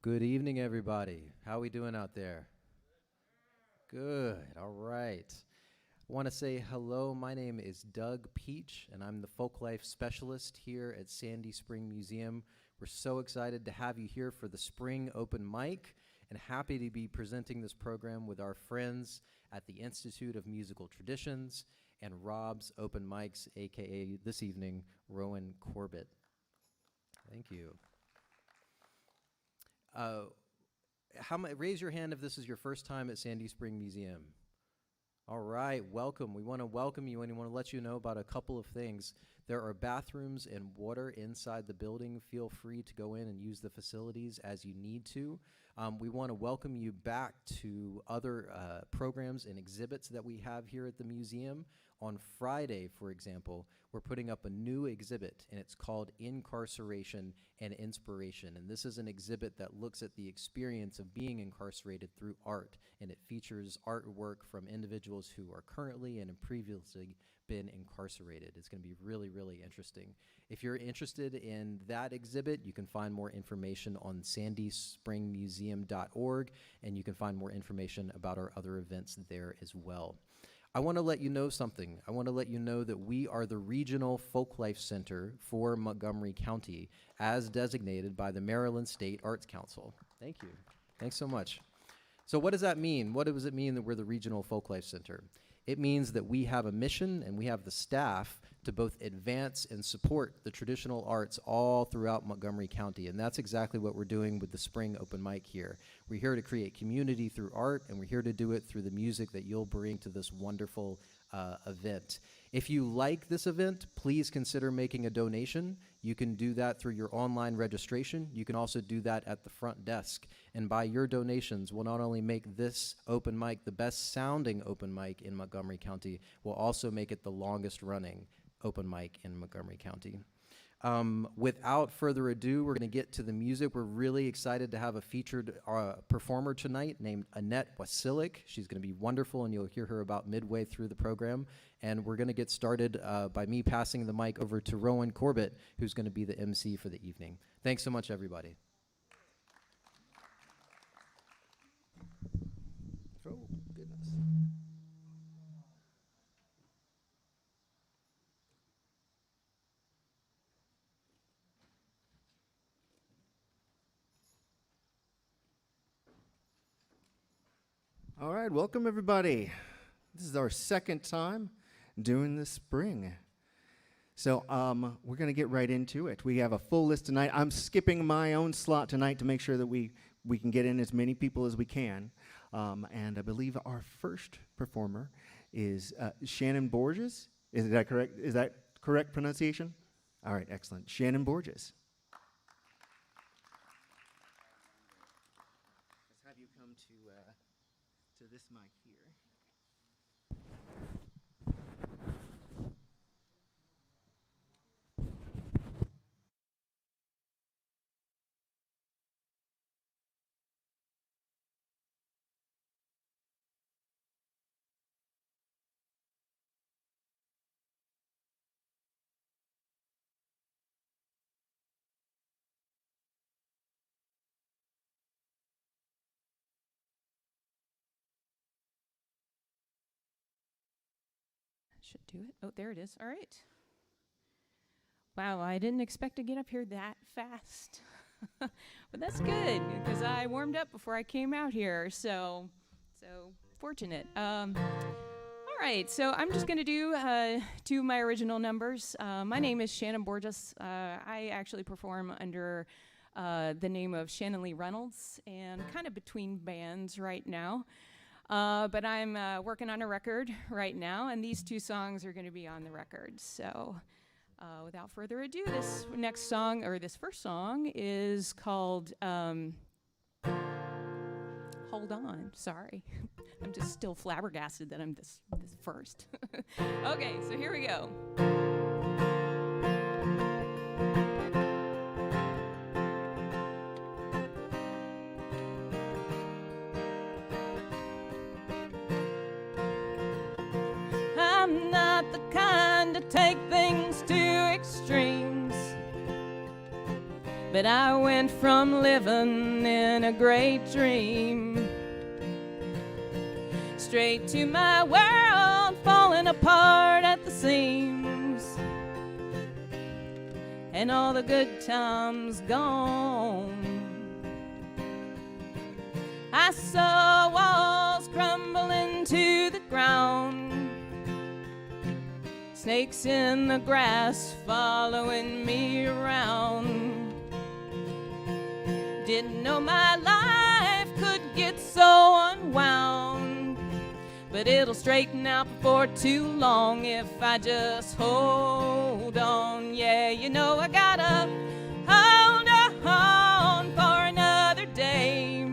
Good evening, everybody. How are we doing out there? Good. All right. I want to say hello. My name is Doug Peach, and I'm the Folk Life Specialist here at Sandy Spring Museum. We're so excited to have you here for the Spring Open Mic, and happy to be presenting this program with our friends at the Institute of Musical Traditions and Rob's Open Mics, aka this evening, Rowan Corbett. Thank you. Raise your hand if this is your first time at Sandy Spring Museum. All right, welcome. We want to welcome you and we want to let you know about a couple of things. There are bathrooms and water inside the building. Feel free to go in and use the facilities as you need to. We want to welcome you back to other programs and exhibits that we have here at the museum. On Friday, for example, we're putting up a new exhibit, and it's called Incarceration and Inspiration. And this is an exhibit that looks at the experience of being incarcerated through art, and it features artwork from individuals who are currently and have previously been incarcerated. It's going to be really, really interesting. If you're interested in that exhibit, you can find more information on sandyspringmuseum.org, and you can find more information about our other events there as well. I want to let you know something. I want to let you know that we are the Regional Folklife Center for Montgomery County, as designated by the Maryland State Arts Council. Thank you. Thanks so much. So what does that mean? What does it mean that we're the Regional Folklife Center? It means that we have a mission and we have the staff to both advance and support the traditional arts all throughout Montgomery County. And that's exactly what we're doing with the Spring Open Mic here. We're here to create community through art, and we're here to do it through the music that you'll bring to this wonderful event. If you like this event, please consider making a donation. You can do that through your online registration. You can also do that at the front desk. And by your donations, we'll not only make this open mic the best sounding open mic in Montgomery County, we'll also make it the longest running open mic in Montgomery County. Without further ado, we're going to get to the music. We're really excited to have a featured performer tonight named Annette Wasilik. She's going to be wonderful, and you'll hear her about midway through the program. And we're going to get started by me passing the mic over to Rowan Corbett, who's going to be the MC for the evening. Thanks so much, everybody. Oh, goodness. All right, welcome everybody. This is our second time doing the spring. So we're going to get right into it. We have a full list tonight. I'm skipping my own slot tonight to make sure that we can get in as many people as we can. And I believe our first performer is Shannon Borges. Is that correct? Is that correct pronunciation? All right, excellent. Shannon Borges. Let's have you come to this mic here. Should do it. Oh, there it is. All right. Wow, I didn't expect to get up here that fast. But that's good, because I warmed up before I came out here, so fortunate. All right, so I'm just going to do two of my original numbers. My name is Shannon Borges. I actually perform under the name of Shannon Lee Reynolds, and kind of between bands right now. But I'm working on a record right now, and these two songs are going to be on the record. So without further ado, this next song, or this first song, is called Hold On. Sorry. I'm just still flabbergasted that I'm this first. Okay, so here we go. I'm not the kind to take things to extremes. But I went from living in a great dream straight to my world falling apart at the seams, and all the good times gone. I saw walls crumbling to the ground, snakes in the grass following me around. Didn't know my life could get so unwound, but it'll straighten out before too long if I just hold on. Yeah, you know I gotta hold on for another day.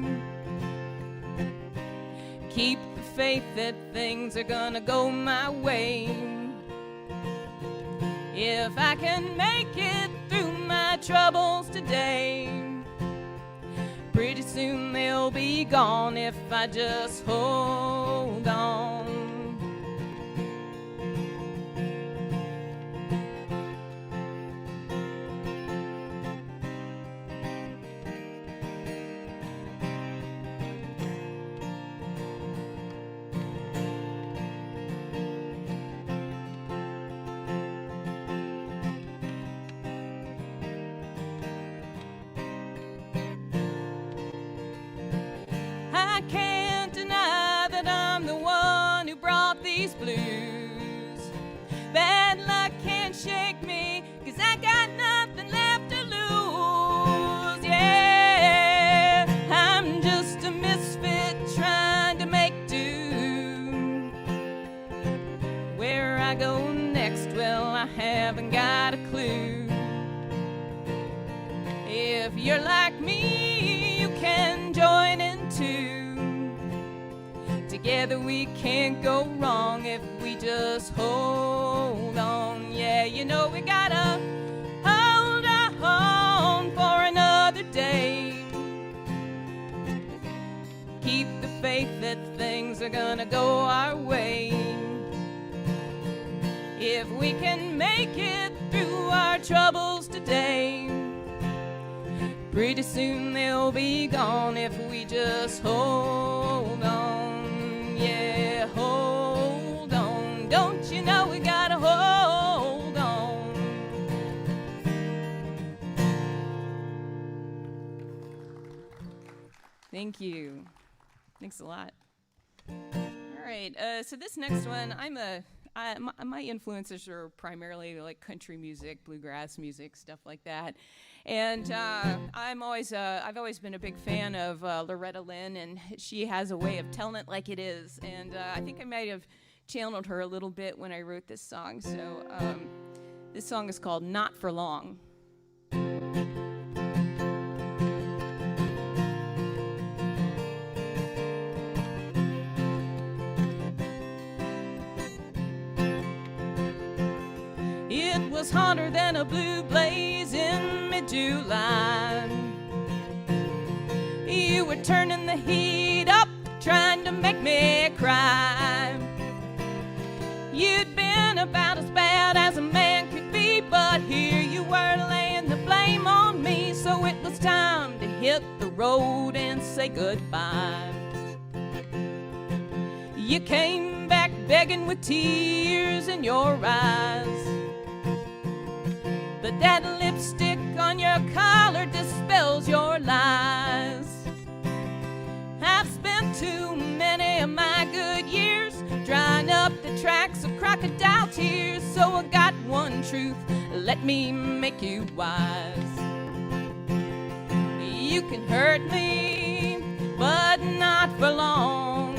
Keep the faith that things are gonna go my way. If I can make it through my troubles today, pretty soon they'll be gone if I just hold on. I can't deny that I'm the one who brought these blues. Bad luck can't shake me, 'cause I got nothing left to lose. Yeah, I'm just a misfit trying to make do. Where I go next, well, I haven't got a clue. If you're like me, you can join in too. Together we can't go wrong if we just hold on. Yeah, you know we gotta hold on for another day. Keep the faith that things are gonna go our way. If we can make it through our troubles today, pretty soon they'll be gone if we just hold on. Yeah, hold on. Don't you know we gotta hold on? Thank you. Thanks a lot. All right, so this next one, my influences are primarily like country music, bluegrass music, stuff like that. And I've always been a big fan of Loretta Lynn, and she has a way of telling it like it is. And I think I might have channeled her a little bit when I wrote this song. So this song is called Not for Long. It was hotter than a blue blaze in mid-July. You were turning the heat up, trying to make me cry. You'd been about as bad as a man could be, but here you were laying the blame on me. So it was time to hit the road and say goodbye. You came back begging with tears in your eyes, but that lipstick on your collar dispels your lies. I've spent too many of my good years drying up the tracks of crocodile tears, so I got one truth, let me make you wise. You can hurt me, but not for long.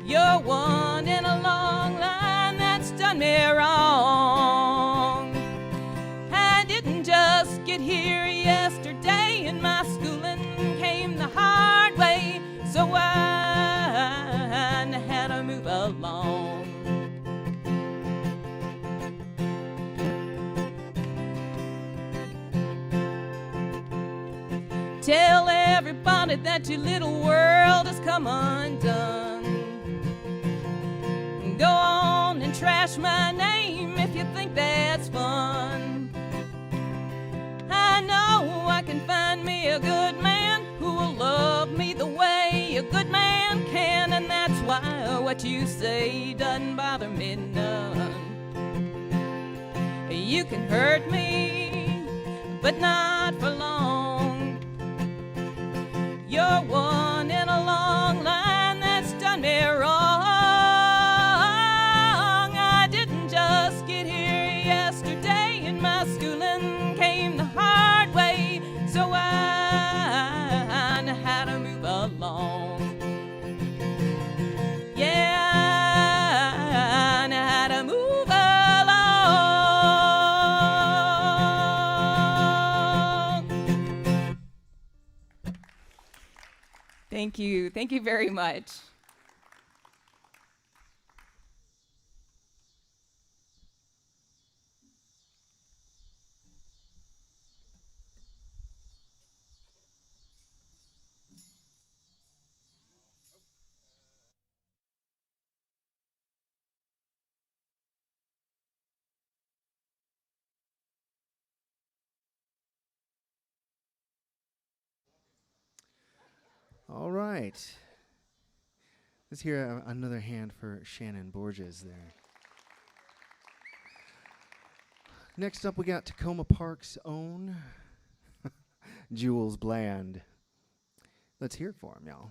You're one in a long line that's done me wrong. I didn't just get here yesterday, and my schooling came the hard way, so I know how to move along. Tell everybody that your little world has come undone. Go on and trash my name if you think that's fun. I find me a good man who will love me the way a good man can, and that's why what you say doesn't bother me none. You can hurt me, but not for long. You're one in a long line that's done me wrong. I didn't just get here yesterday, and my schooling came the hard way, so I know how to move along. Yeah, I know how to move along. Thank you. Thank you very much. All right. Let's hear another hand for Shannon Borges there. Next up, we got Tacoma Park's own Jules Bland. Let's hear it for him, y'all.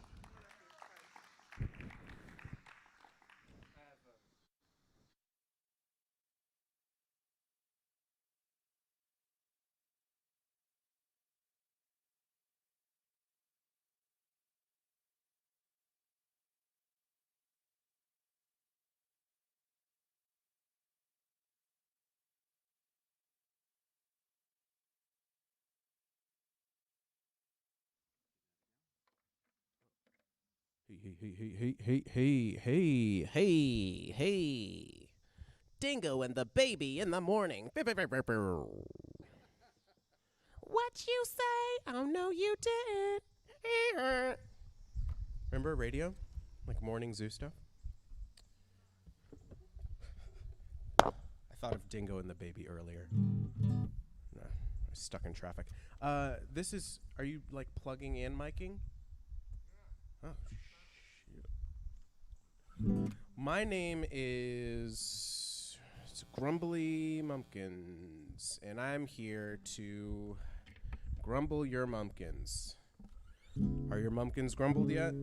Hey. Dingo and the baby in the morning. What you say? Oh, no, you didn't. Remember radio? Like morning zoo stuff? I thought of Dingo and the baby earlier. No, I was stuck in traffic. Are you like plugging and miking? Oh, shit. My name is Grumbly Mumpkins, and I'm here to grumble your mumpkins. Are your mumpkins grumbled yet?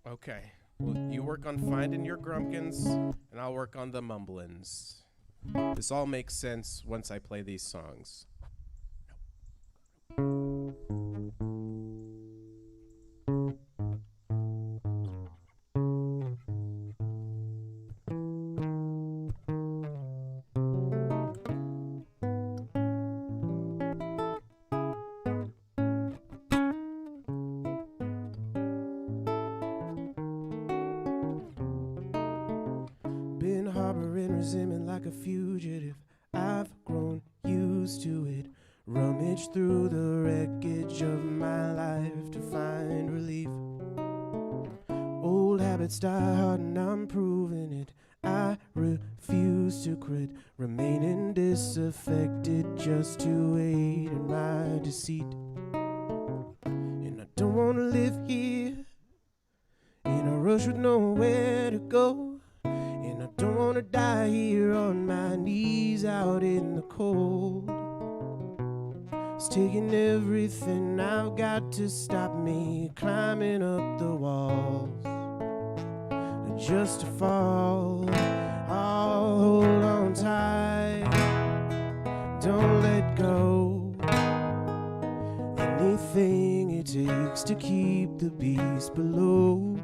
Okay. Well, you work on finding your grumpkins, and I'll work on the mumblins. This all makes sense once I play these songs. Been harboring resentment like a fugitive. I've grown used to it. Rummage through the wreckage of my life to find relief. Old habits die hard and I'm proving it. I refuse to quit, remaining disaffected just to aid in my deceit. And I don't wanna live here in a rush with nowhere to go. And I don't wanna die here on my knees out in the cold. It's taking everything I've got to stop me climbing up the walls. Just to fall, I'll hold on tight, don't let go. Anything it takes to keep the beast below.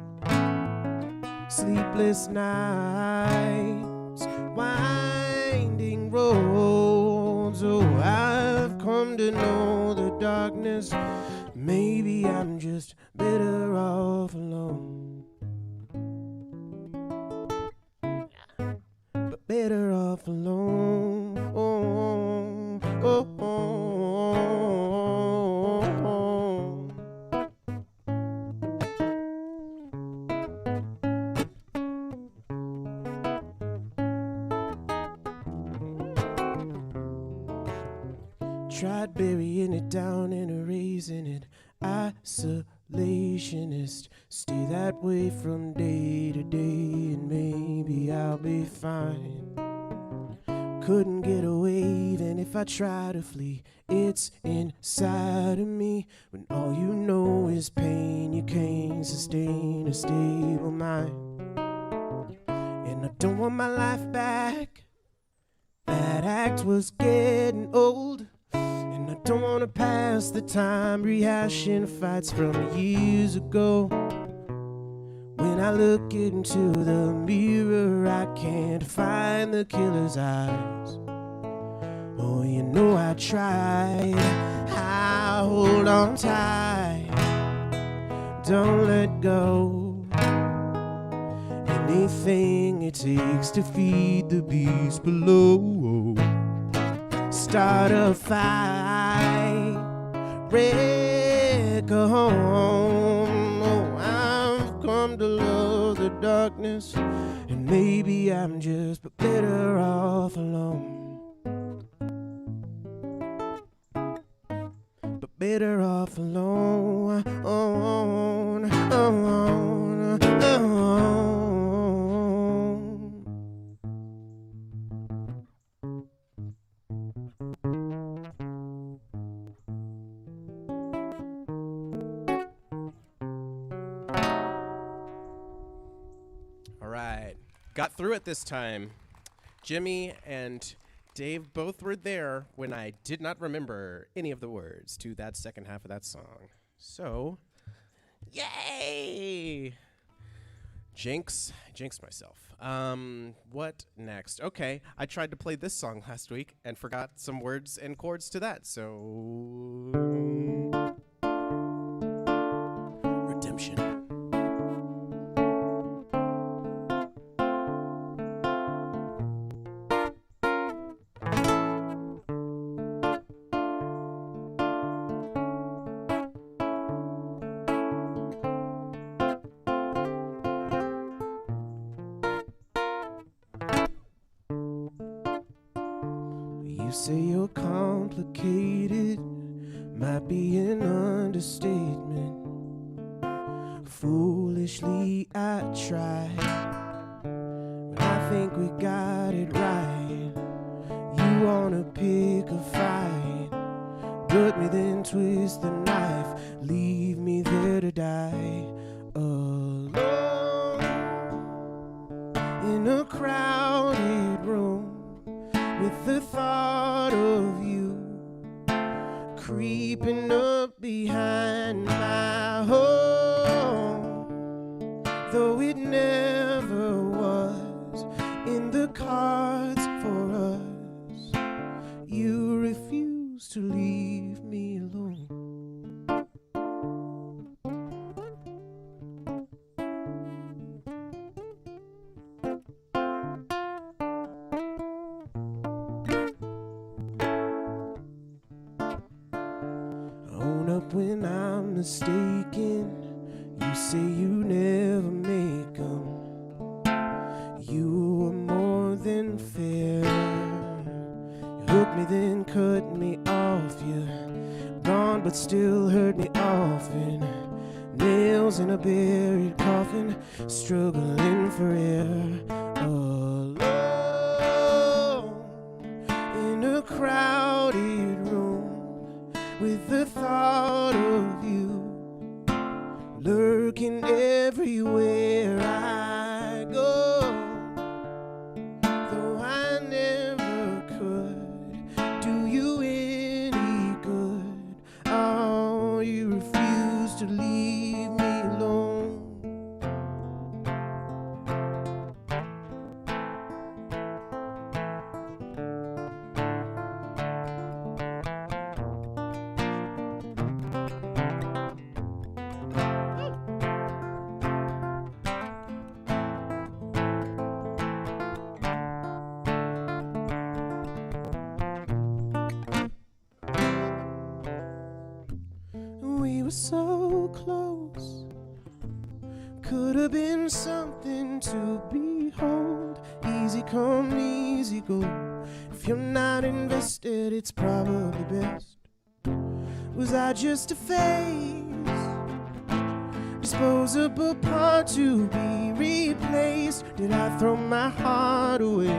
Sleepless nights, winding roads. Oh, I've come to know the darkness. Maybe I'm just better off alone. But better off alone. Oh, oh, oh, oh. Tried burying it down and erasing it. Isolationist, stay that way from day to day, and maybe I'll be fine. Couldn't get away even if I try to flee. It's inside of me. When all you know is pain, you can't sustain a stable mind. And I don't want my life back. That act was getting old. And I don't want to pass the time rehashing fights from years ago. When I look into the mirror, I can't find the killer's eyes. Oh, you know I tried. I hold on tight. Don't let go. Anything it takes to feed the beast below. Start a fight. Wreck a home. Oh, I've come to love the darkness, and maybe I'm just better off alone. But better off alone. All right. Got through it this time. Jimmy and Dave both were there when I did not remember any of the words to that second half of that song. So, yay! Jinxed myself. What next? Okay, I tried to play this song last week and forgot some words and chords to that, so... Redemption. You say you're complicated, might be an understatement. Foolishly I tried, but I think we got it right. You wanna pick a fight, gut me then twist the knife, leave me there to die alone in a crowded room. With the thought of you creeping up behind my home, though it never was in the cards for us, you refuse to leave me alone. Own up when I'm mistaken. You say you never make 'em. You were more than fair. You hooked me then cut me off. You gone but still hurt me often. Nails in a buried coffin, struggling for air. Alone in a crowded room, with the thought of you lurking everywhere I go. Though I never could do you any good, oh, you refuse to leave me alone. We were so close, could have been something to behold. Easy come, easy go. It If you're not invested, it's probably best. Was I just a phase? Disposable part to be replaced? Did I throw my heart away?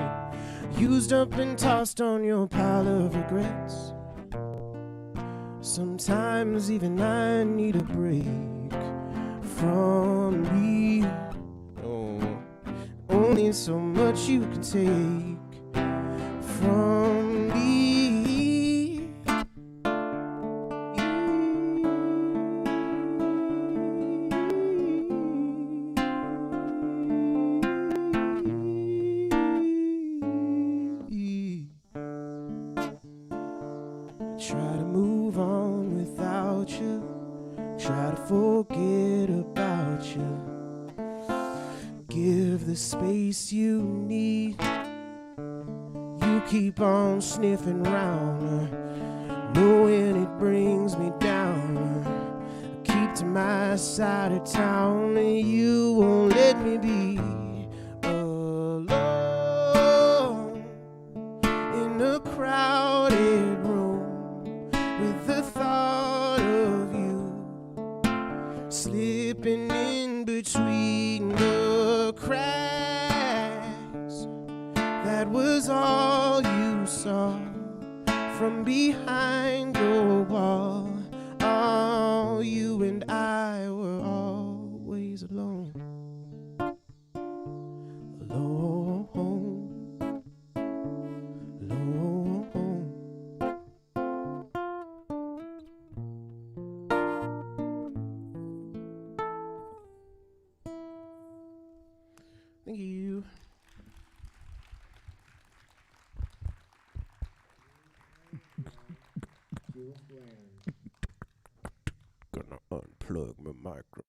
Used up and tossed on your pile of regrets? Sometimes even I need a break from me. Oh, only so much you can take from me. Try to move on without you. Try to forget about you. Give the space you need. You keep on sniffing round, knowing it brings me down. Keep to my side of town, and you won't let me be alone in a crowded room with the thought of you slipping in between the cracks. That was all you saw from behind your wall. Oh, you and I were always alone. Alone, alone. Thank you. Gonna unplug my micro.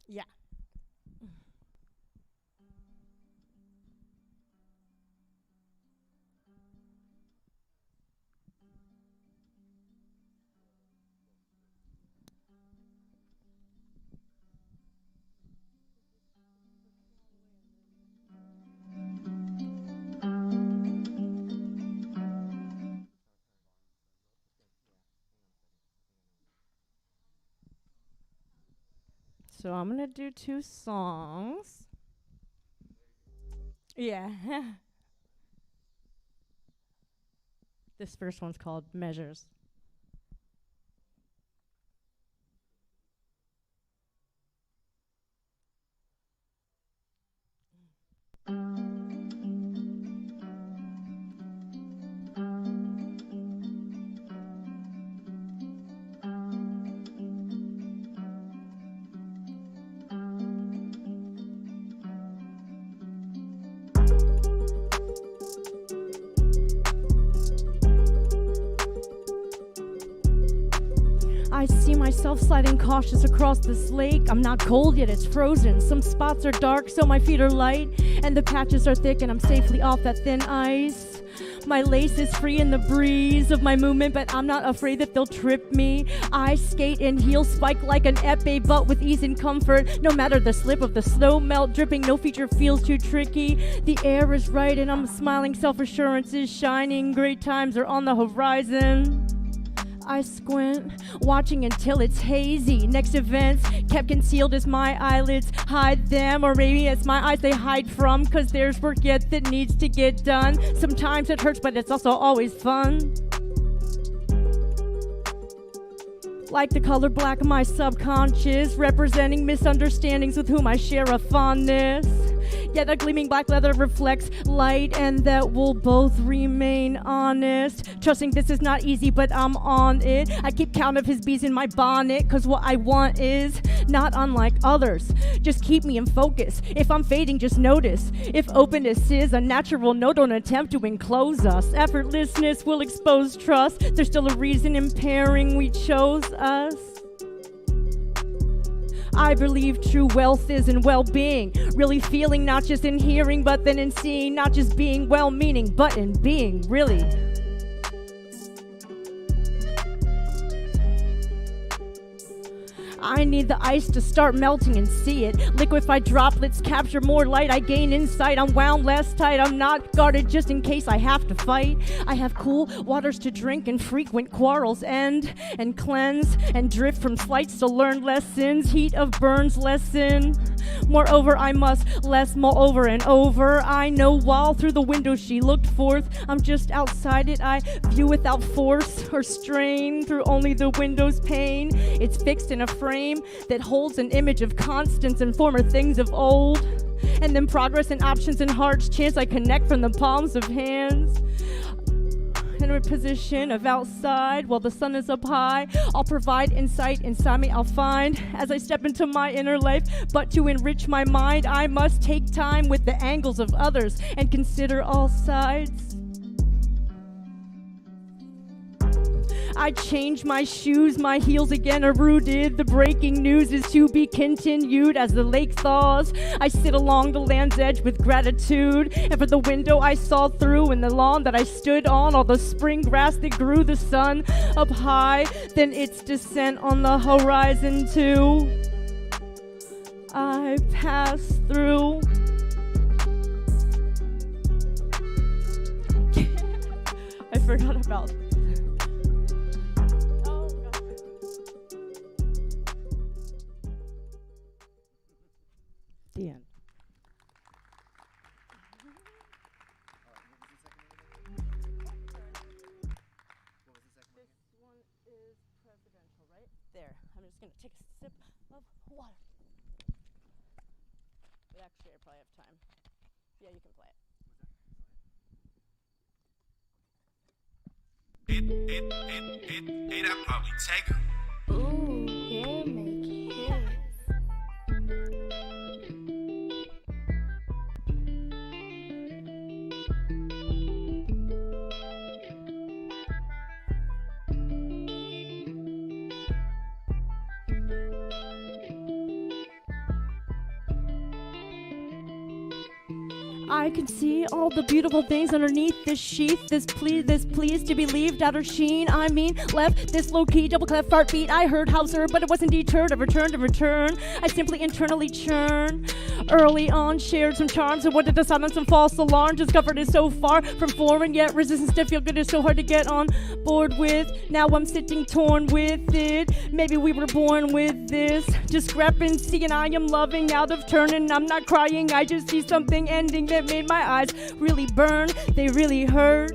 Yeah. So I'm going to do 2 songs. Yeah. This first one's called Measures. I see myself sliding cautious across this lake. I'm not cold yet, it's frozen. Some spots are dark, so my feet are light. And the patches are thick, and I'm safely off that thin ice. My lace is free in the breeze of my movement, but I'm not afraid that they'll trip me. I skate in heels, spike like an epee, but with ease and comfort. No matter the slip of the snow melt dripping, no feature feels too tricky. The air is right and I'm smiling, self-assurance is shining. Great times are on the horizon. I squint, watching until it's hazy. Next events kept concealed as my eyelids hide them, or maybe it's my eyes they hide from, cause there's work yet that needs to get done. Sometimes it hurts, but it's also always fun. Like the color black of my subconscious, representing misunderstandings with whom I share a fondness. Yet a gleaming black leather reflects light, and that we'll both remain honest. Trusting this is not easy, but I'm on it. I keep count of his bees in my bonnet, cause what I want is not unlike others. Just keep me in focus. If I'm fading, just notice. If openness is a natural note, don't attempt to enclose us. Effortlessness will expose trust. There's still a reason in pairing we chose us. I believe true wealth is in well-being, really feeling, not just in hearing, but then in seeing, not just being well-meaning, but in being, really. I need the ice to start melting and see it. Liquefied droplets capture more light. I gain insight. I'm wound less tight. I'm not guarded just in case I have to fight. I have cool waters to drink and frequent quarrels end and cleanse and drift from slights to learn lessons. Heat of burns lessen. Moreover, I must less mull over and over. I know while through the window she looked forth, I'm just outside it. I view without force or strain through only the window's pane. It's fixed in a frame that holds an image of constants and former things of old. And then progress and options and hearts chance I connect from the palms of hands. In a position of outside while the sun is up high, I'll provide insight inside me I'll find as I step into my inner life. But to enrich my mind, I must take time with the angles of others and consider all sides. I change my shoes, my heels again are rooted. The breaking news is to be continued as the lake thaws. I sit along the land's edge with gratitude, and for the window I saw through and the lawn that I stood on, all the spring grass that grew, the sun up high, then its descent on the horizon too. I pass through. I forgot about the end. This one is presidential, right? There. I'm just going to take a sip of water. But actually, I probably have time. Yeah, you can play it. I'll probably take her. Ooh, yeah, make hits. I I can see all the beautiful things underneath this sheath. This please to be leaved outer sheen. I mean, left this low key double clef fart beat. I heard Hauser, but it wasn't deterred of return to return. I simply internally churn. Early on, shared some charms and wanted to silence some false alarm. Discovered it so far from foreign, yet resistance to feel good is so hard to get on board with. Now I'm sitting torn with it. Maybe we were born with this discrepancy, and I am loving out of turn. And I'm not crying, I just see something ending that made my eyes really burn. They really hurt.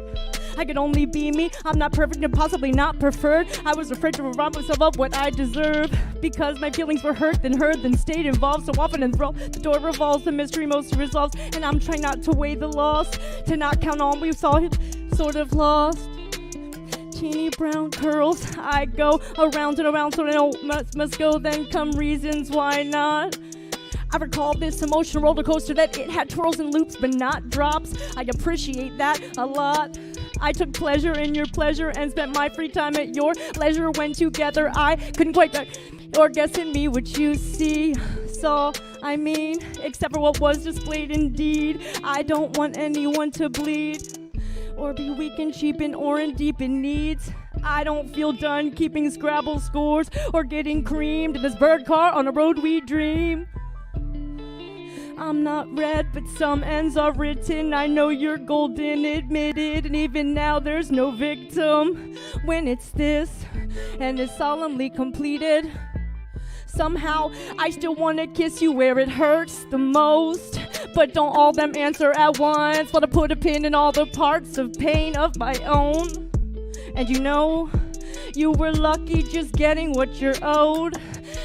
I could only be me. I'm not perfect and possibly not preferred. I was afraid to rob myself of what I deserve because my feelings were hurt, then heard, then stayed involved. So often enthralled, the door revolves, the mystery most resolves. And I'm trying not to weigh the loss, to not count on we saw it sort of lost. Teeny brown curls, I go around and around, so I know must go. Then come reasons why not. I recall this emotional roller coaster that it had twirls and loops but not drops. I appreciate that a lot. I took pleasure in your pleasure and spent my free time at your leisure. When together I couldn't quite or guess in me what you saw. I mean, except for what was displayed indeed. I don't want anyone to bleed or be weak and cheap and or in deep in needs. I don't feel done keeping Scrabble scores or getting creamed in this bird car on a road we dream. I'm not red, but some ends are written. I know you're golden, admitted, and even now there's no victim. When it's this, and it's solemnly completed, somehow I still wanna kiss you where it hurts the most. But don't all them answer at once. Wanna put a pin in all the parts of pain of my own. And you know, you were lucky just getting what you're owed.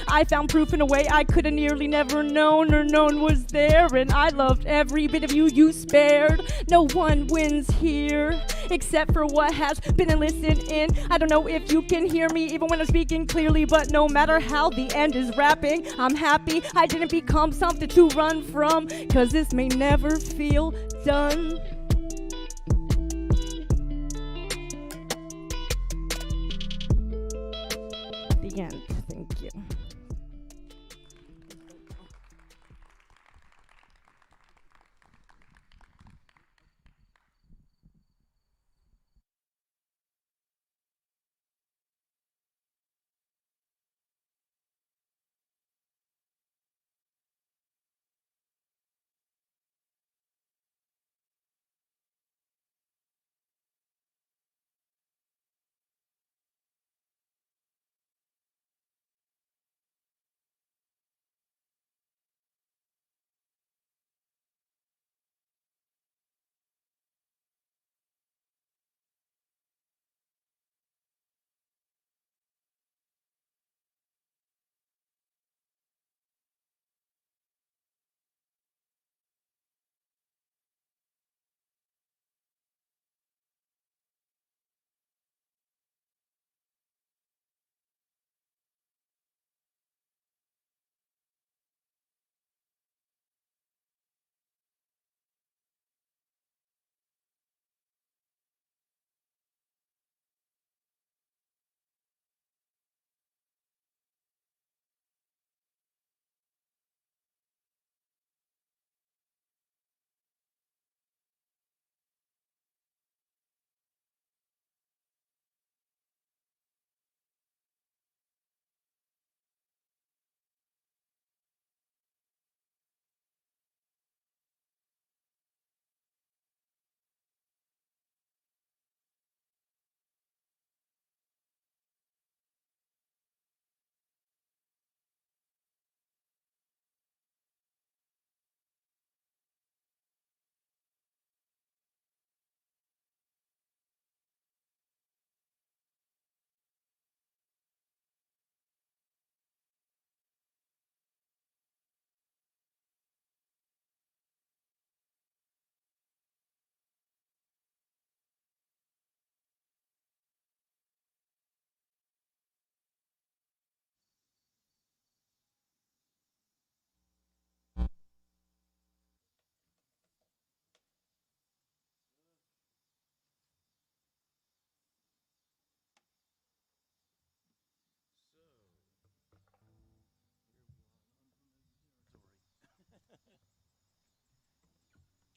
I found proof in a way I could have nearly never known or known was there. And I loved every bit of you spared. No one wins here except for what has been listened in. I don't know if you can hear me even when I'm speaking clearly, but no matter how the end is wrapping, I'm happy I didn't become something to run from, cause this may never feel done. The end. Thank you.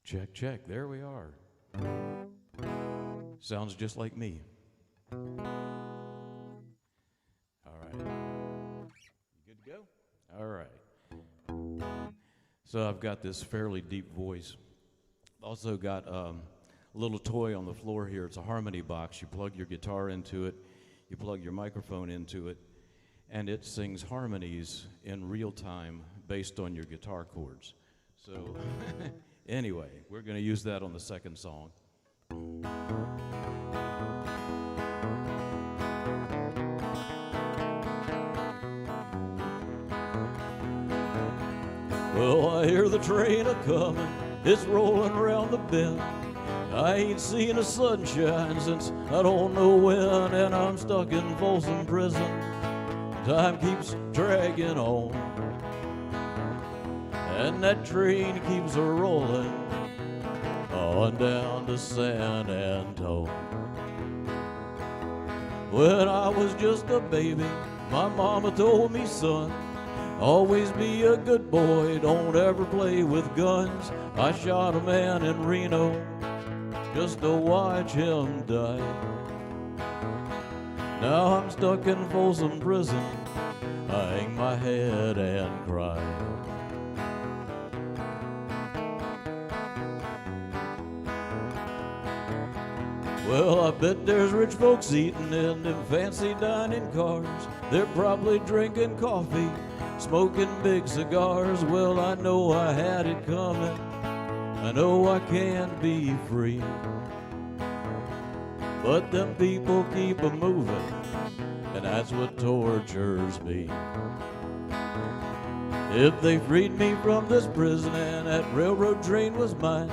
Check, check. There we are. Sounds just like me. All right. You good to go? All right. So I've got this fairly deep voice. Also got a little toy on the floor here. It's a harmony box. You plug your guitar into it. You plug your microphone into it. And it sings harmonies in real time based on your guitar chords. So anyway, we're going to use that on the second song. Well, I hear the train a-comin', it's rolling around the bend. I ain't seen the sunshine since I don't know when, and I'm stuck in Folsom Prison. Time keeps dragging on, and that train keeps a-rolling on down to San Antone. When I was just a baby, my mama told me, son, always be a good boy, don't ever play with guns. I shot a man in Reno just to watch him die. Now I'm stuck in Folsom Prison, I hang my head and cry. Well, I bet there's rich folks eating in them fancy dining cars. They're probably drinking coffee, smoking big cigars. Well, I know I had it coming, I know I can't be free, but them people keep a-moving, and that's what tortures me. If they freed me from this prison and that railroad train was mine,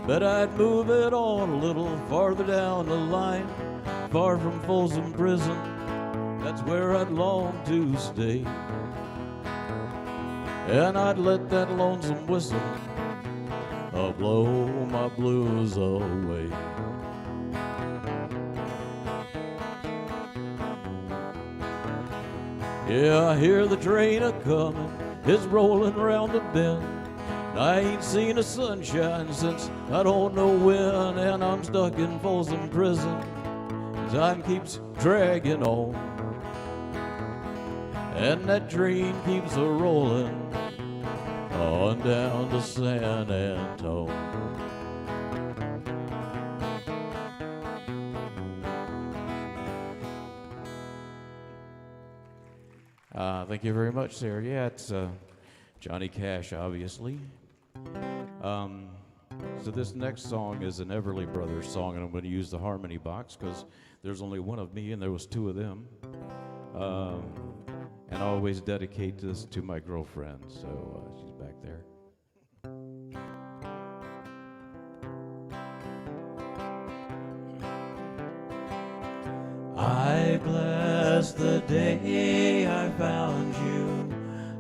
bet I'd move it on a little farther down the line, far from Folsom Prison, that's where I'd long to stay. And I'd let that lonesome whistle blow my blues away. Yeah, I hear the train a-comin', it's rolling around the bend. I ain't seen the sunshine since I don't know when, and I'm stuck in Folsom Prison. Time keeps dragging on, and that train keeps a-rolling on down to San Antone. Thank you very much, Sarah. Yeah, it's Johnny Cash, obviously. So this next song is an Everly Brothers song, and I'm going to use the harmony box because there's only one of me and there was two of them. And I always dedicate this to my girlfriend, so she's back there. I bless the day I found you.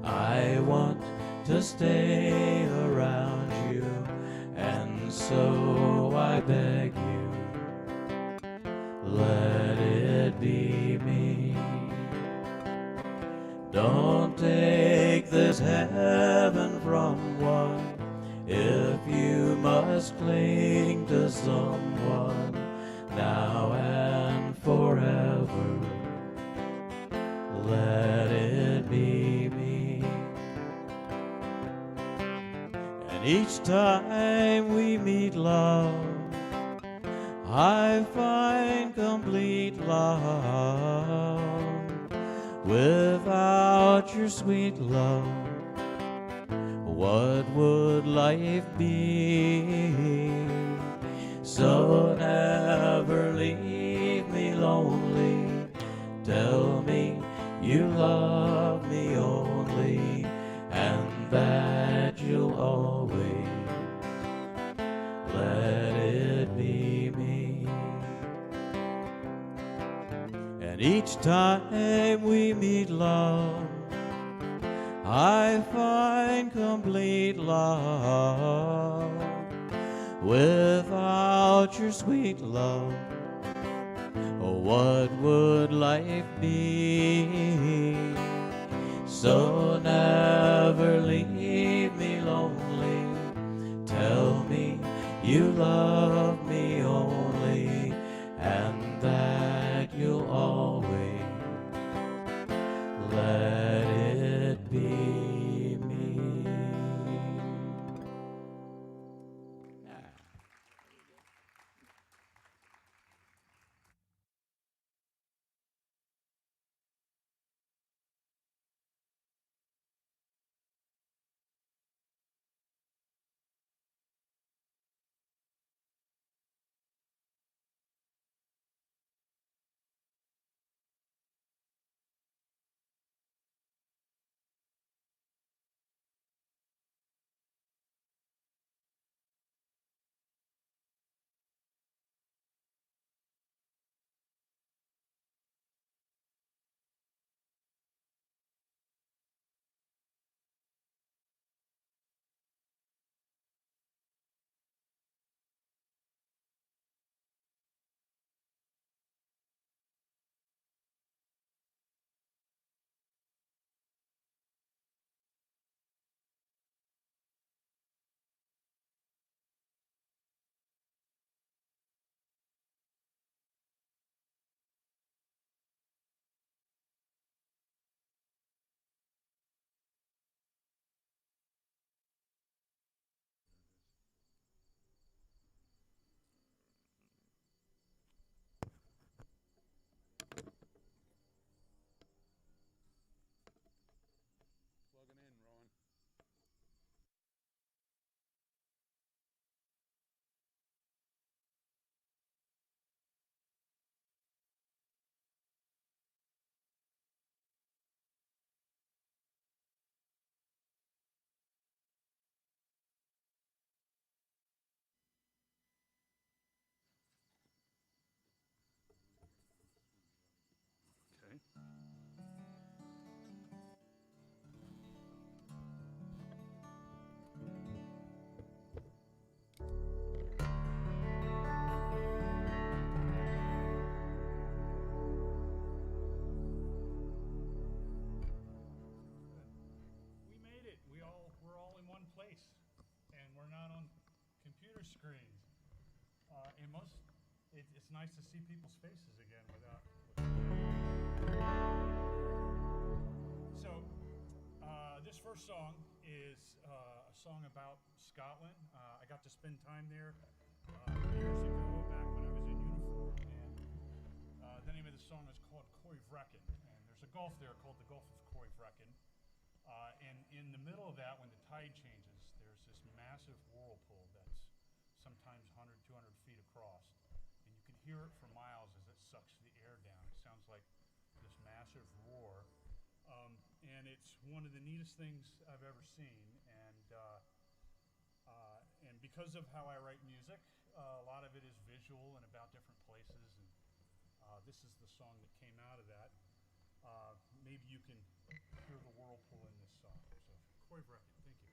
I want to stay around you, and so I beg you, let it be me. Don't take this heaven from one if you must cling to someone now and forever. Let it be me. And each time we meet, love, I find complete love. Without your sweet love, what would life be? So never leave me lonely. Tell me you love me only, and that you'll always let it be me. And each time we meet, love, I find complete love. Without your sweet love, what would life be? So never leave me lonely. Tell me you love me only, and that you'll always let it be me. computer screens. It's nice to see people's faces again without. So, this first song is a song about Scotland. I got to spend time there years ago, back when I was in uniform, and the name of the song is called Coivrecken, and there's a gulf there called the Gulf of Coivrecken. And in the middle of that, when the tide changes, there's this massive whirlpool that's sometimes 100, 200 feet across. And you can hear it for miles as it sucks the air down. It sounds like this massive roar. And it's one of the neatest things I've ever seen. And because of how I write music, a lot of it is visual and about different places. And this is the song that came out of that. Maybe you can hear the whirlpool in this song. So, Coivrecken, thank you.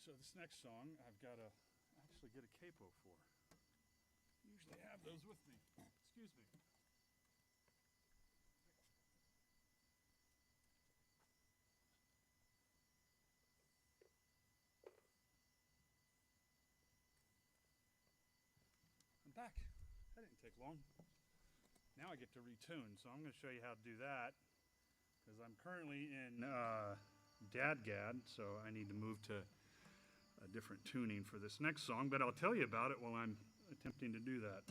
So this next song, I've got to actually get a capo for. Usually have those with me. Excuse me. I'm back. That didn't take long. Now I get to retune, so I'm going to show you how to do that because I'm currently in Dadgad, so I need to move to a different tuning for this next song, but I'll tell you about it while I'm attempting to do that.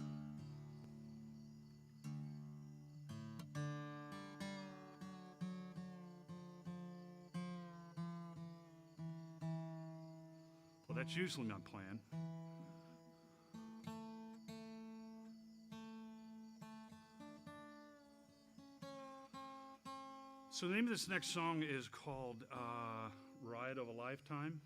Well, that's usually my plan. So the name of this next song is called Ride of a Lifetime.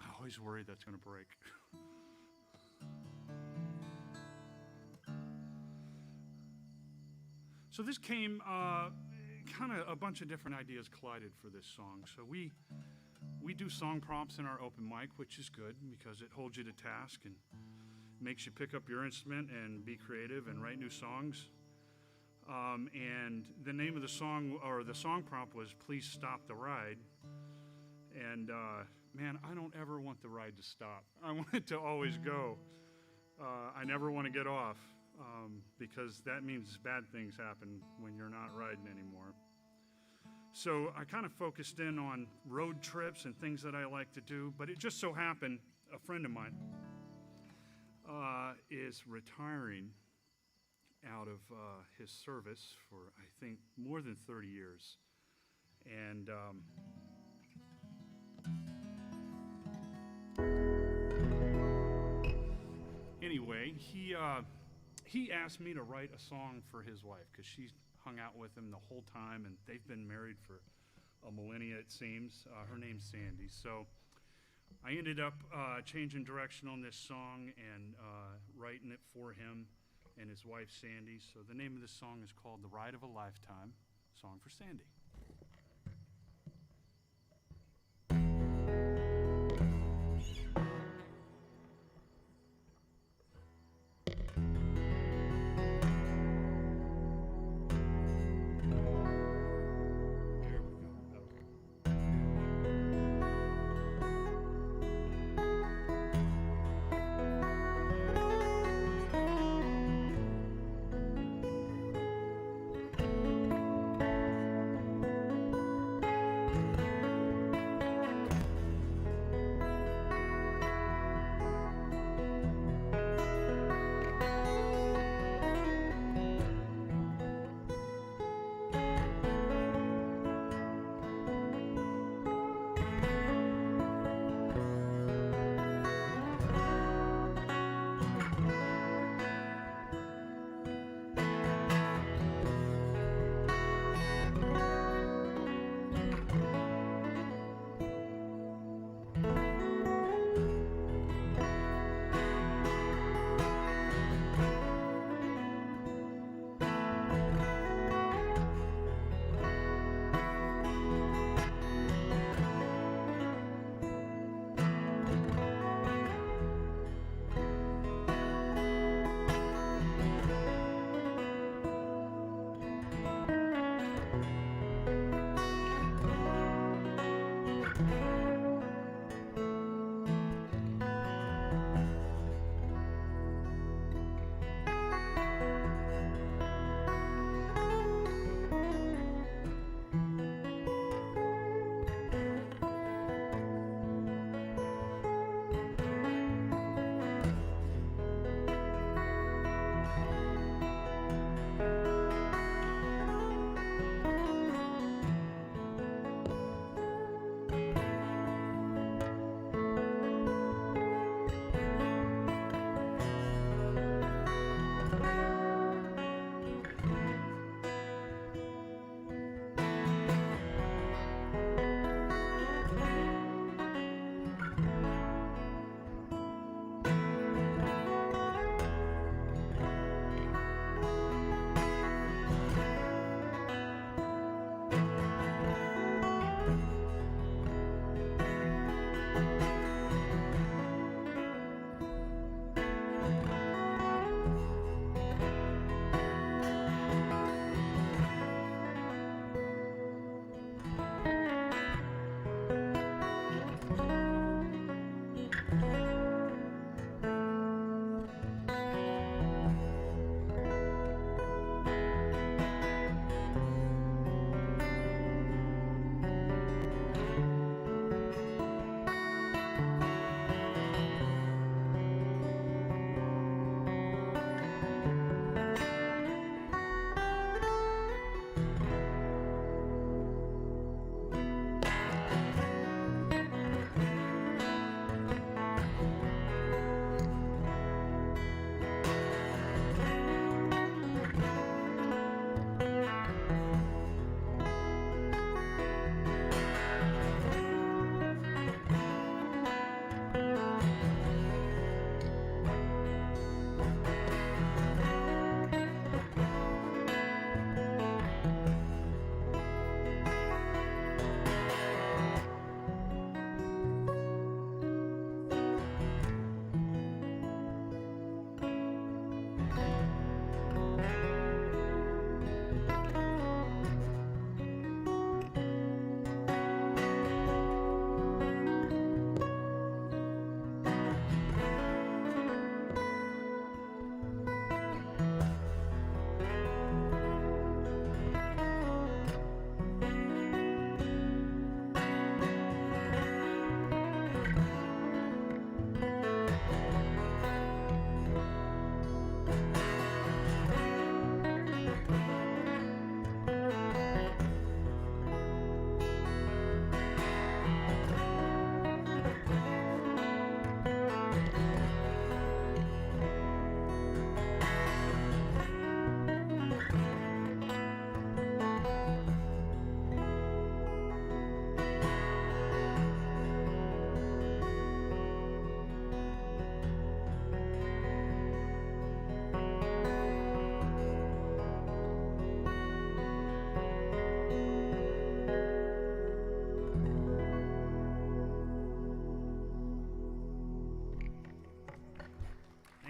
I always worry that's going to break. So this came, kind of a bunch of different ideas collided for this song. So we do song prompts in our open mic, which is good because it holds you to task and makes you pick up your instrument and be creative and write new songs. And the name of the song, or the song prompt, was Please Stop the Ride. And man, I don't ever want the ride to stop. I want it to always go. I never want to get off because that means bad things happen when you're not riding anymore. So I kind of focused in on road trips and things that I like to do, but it just so happened a friend of mine is retiring out of his service for, I think, more than 30 years. And anyway, he asked me to write a song for his wife because she hung out with him the whole time, and they've been married for a millennia, it seems. Her name's Sandy. So I ended up changing direction on this song and writing it for him and his wife, Sandy. So the name of this song is called The Ride of a Lifetime, song for Sandy.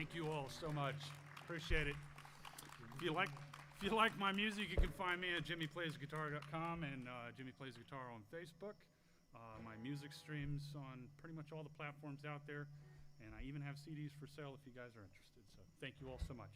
Thank you all so much. Appreciate it. If you like my music, you can find me at jimmyplaysguitar.com and Jimmy Plays Guitar on Facebook. My music streams on pretty much all the platforms out there, and I even have CDs for sale if you guys are interested. So thank you all so much.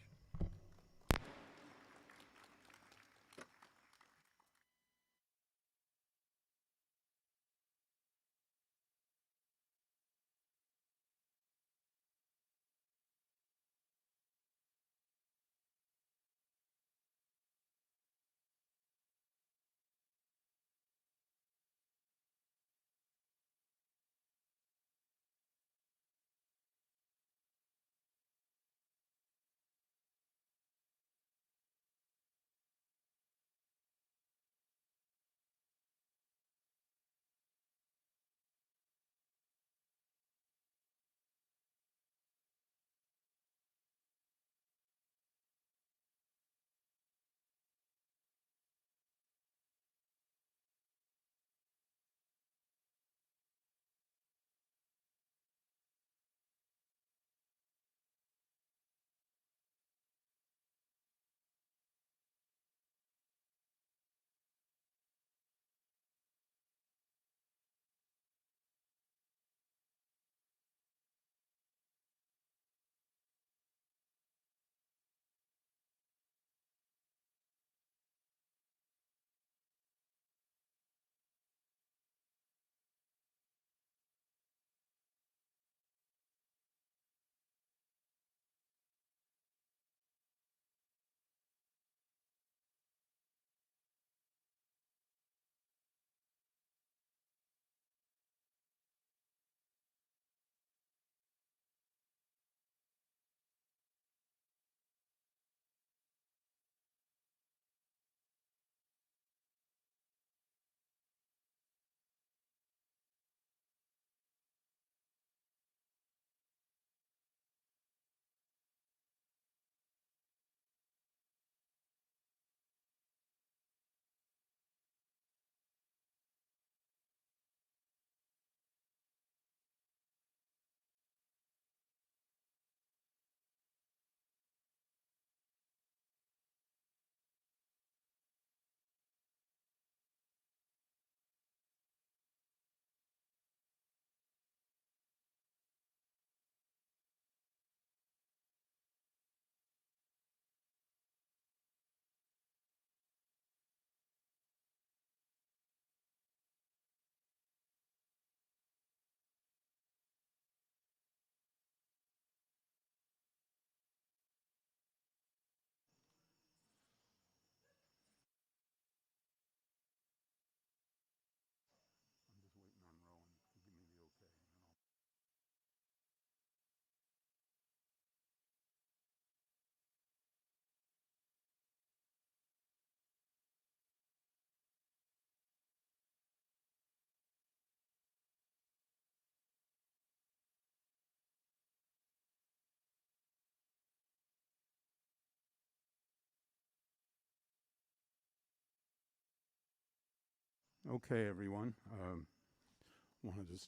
Okay, everyone.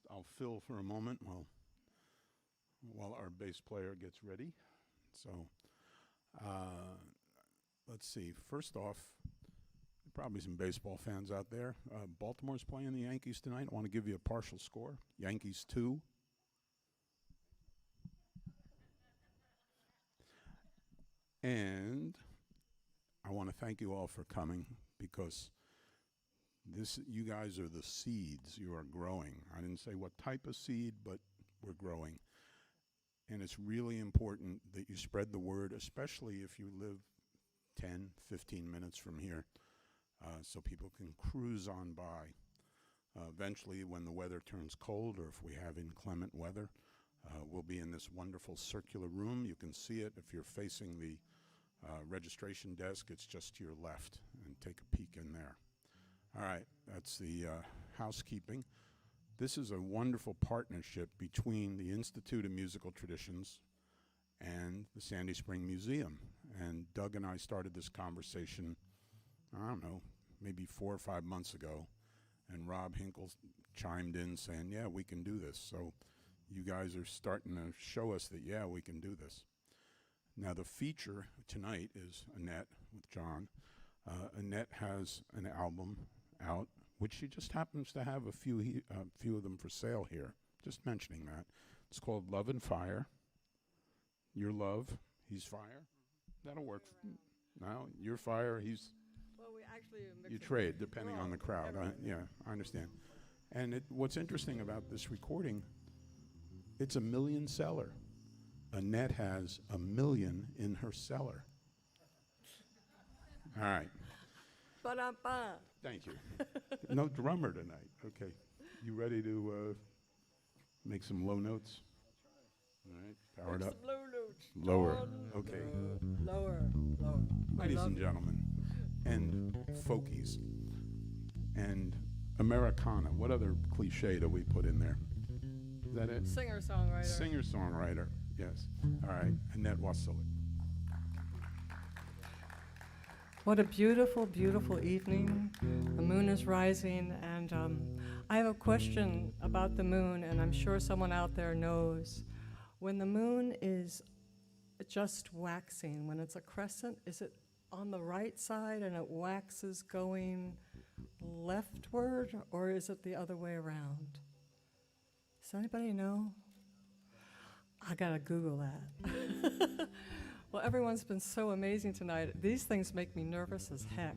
I'll fill for a moment while our bass player gets ready. So, let's see. First off, probably some baseball fans out there. Baltimore's playing the Yankees tonight. I want to give you a partial score. Yankees 2. And I want to thank you all for coming because you guys are the seeds. You are growing. I didn't say what type of seed, but we're growing. And it's really important that you spread the word, especially if you live 10, 15 minutes from here, so people can cruise on by. Eventually, when the weather turns cold or if we have inclement weather, we'll be in this wonderful circular room. You can see it if you're facing the registration desk. It's just to your left, and take a peek in there. All right, that's the housekeeping. This is a wonderful partnership between the Institute of Musical Traditions and the Sandy Spring Museum. And Doug and I started this conversation, I don't know, maybe 4 or 5 months ago. And Rob Hinkle chimed in saying, yeah, we can do this. So you guys are starting to show us that, yeah, we can do this. Now, the feature tonight is Annette with John. Annette has an album out, which she just happens to have a few of them for sale here. Just mentioning that. It's called Love and Fire. Your love, he's fire. That'll work. Now, you're fire, he's... Well, we actually you trade, depending on the crowd. Yeah, I understand. And what's interesting about this recording, it's a million seller. Annette has 1 million in her cellar. All right. Ba-da-ba. Thank you. No drummer tonight. Okay. You ready to make some low notes? All right. Powered up. Low notes. Lower. Okay. Lower. Lower. Ladies and gentlemen, and folkies, and Americana. What other cliche do we put in there? Is that it? Singer-songwriter. Singer-songwriter. Yes. All right. Annette Wasilik. What a beautiful, beautiful evening. The moon is rising, and I have a question about the moon, and I'm sure someone out there knows. When the moon is just waxing, when it's a crescent, is it on the right side and it waxes going leftward, or is it the other way around? Does anybody know? I gotta Google that. Well, everyone's been so amazing tonight. These things make me nervous as heck.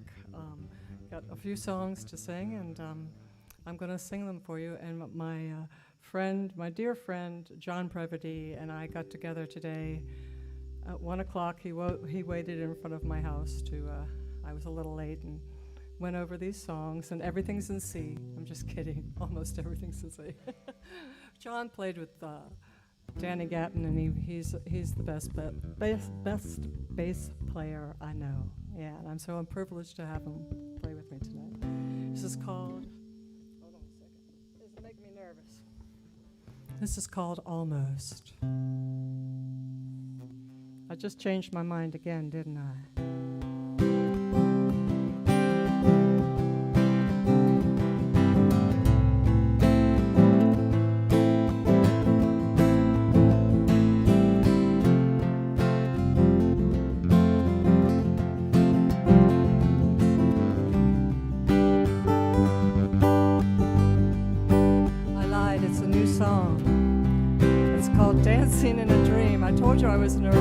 Got a few songs to sing, and I'm gonna sing them for you. And my dear friend, John Previty, and I got together today at 1 o'clock. He waited in front of my house I was a little late, and went over these songs, and everything's in C. I'm just kidding, almost everything's in C. John played with Danny Gatton, and he's the best bass player I know. Yeah, and I'm privileged to have him play with me tonight. This is called, hold on a second, this is making me nervous. This is called Almost. I just changed my mind again, didn't I? Dancing in a Dream. I told you I was nervous.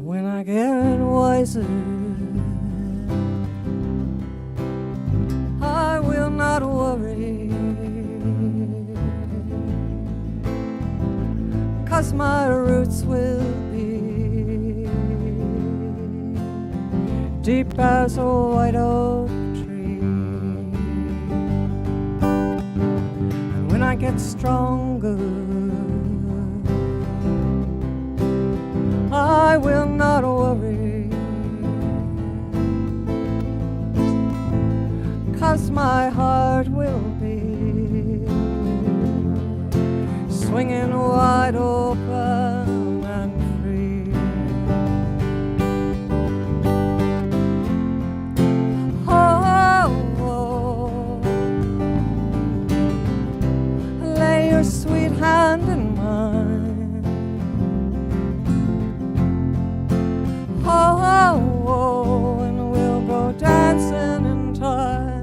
When I get wiser, I will not worry. 'Cause my roots will be deep as a white oak tree. And when I get stronger, I will not worry. 'Cause my heart will be swinging wide open and free. Oh, oh, lay your sweet hand in mine. Oh, oh, and we'll go dancing in time.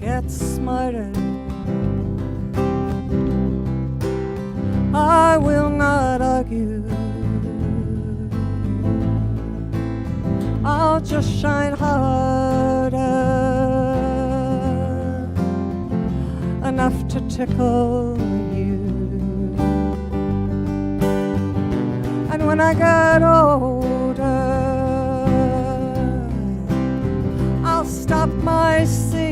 Get smarter, I will not argue. I'll just shine harder, enough to tickle you. And when I get older, I'll stop my seeking,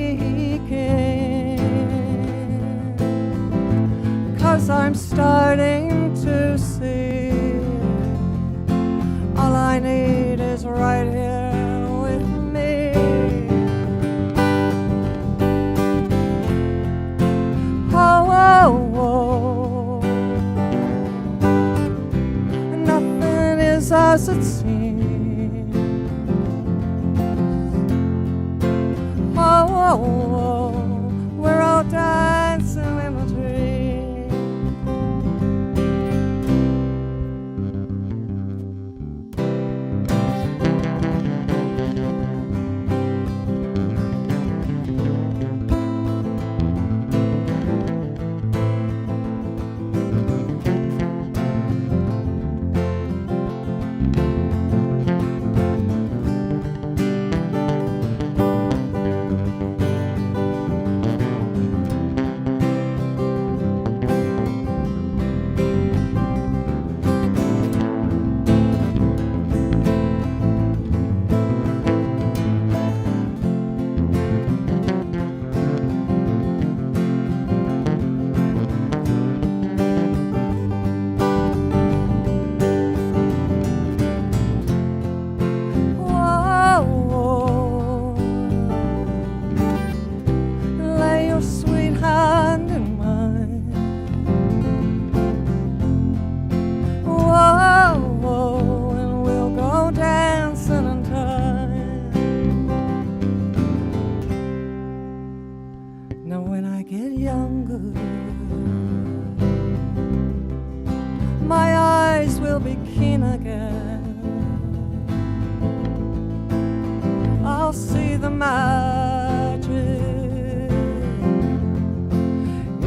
'cause I'm starting to see all I need is right here with me. as it seems. Oh, oh, oh, we're all dancing in a dream.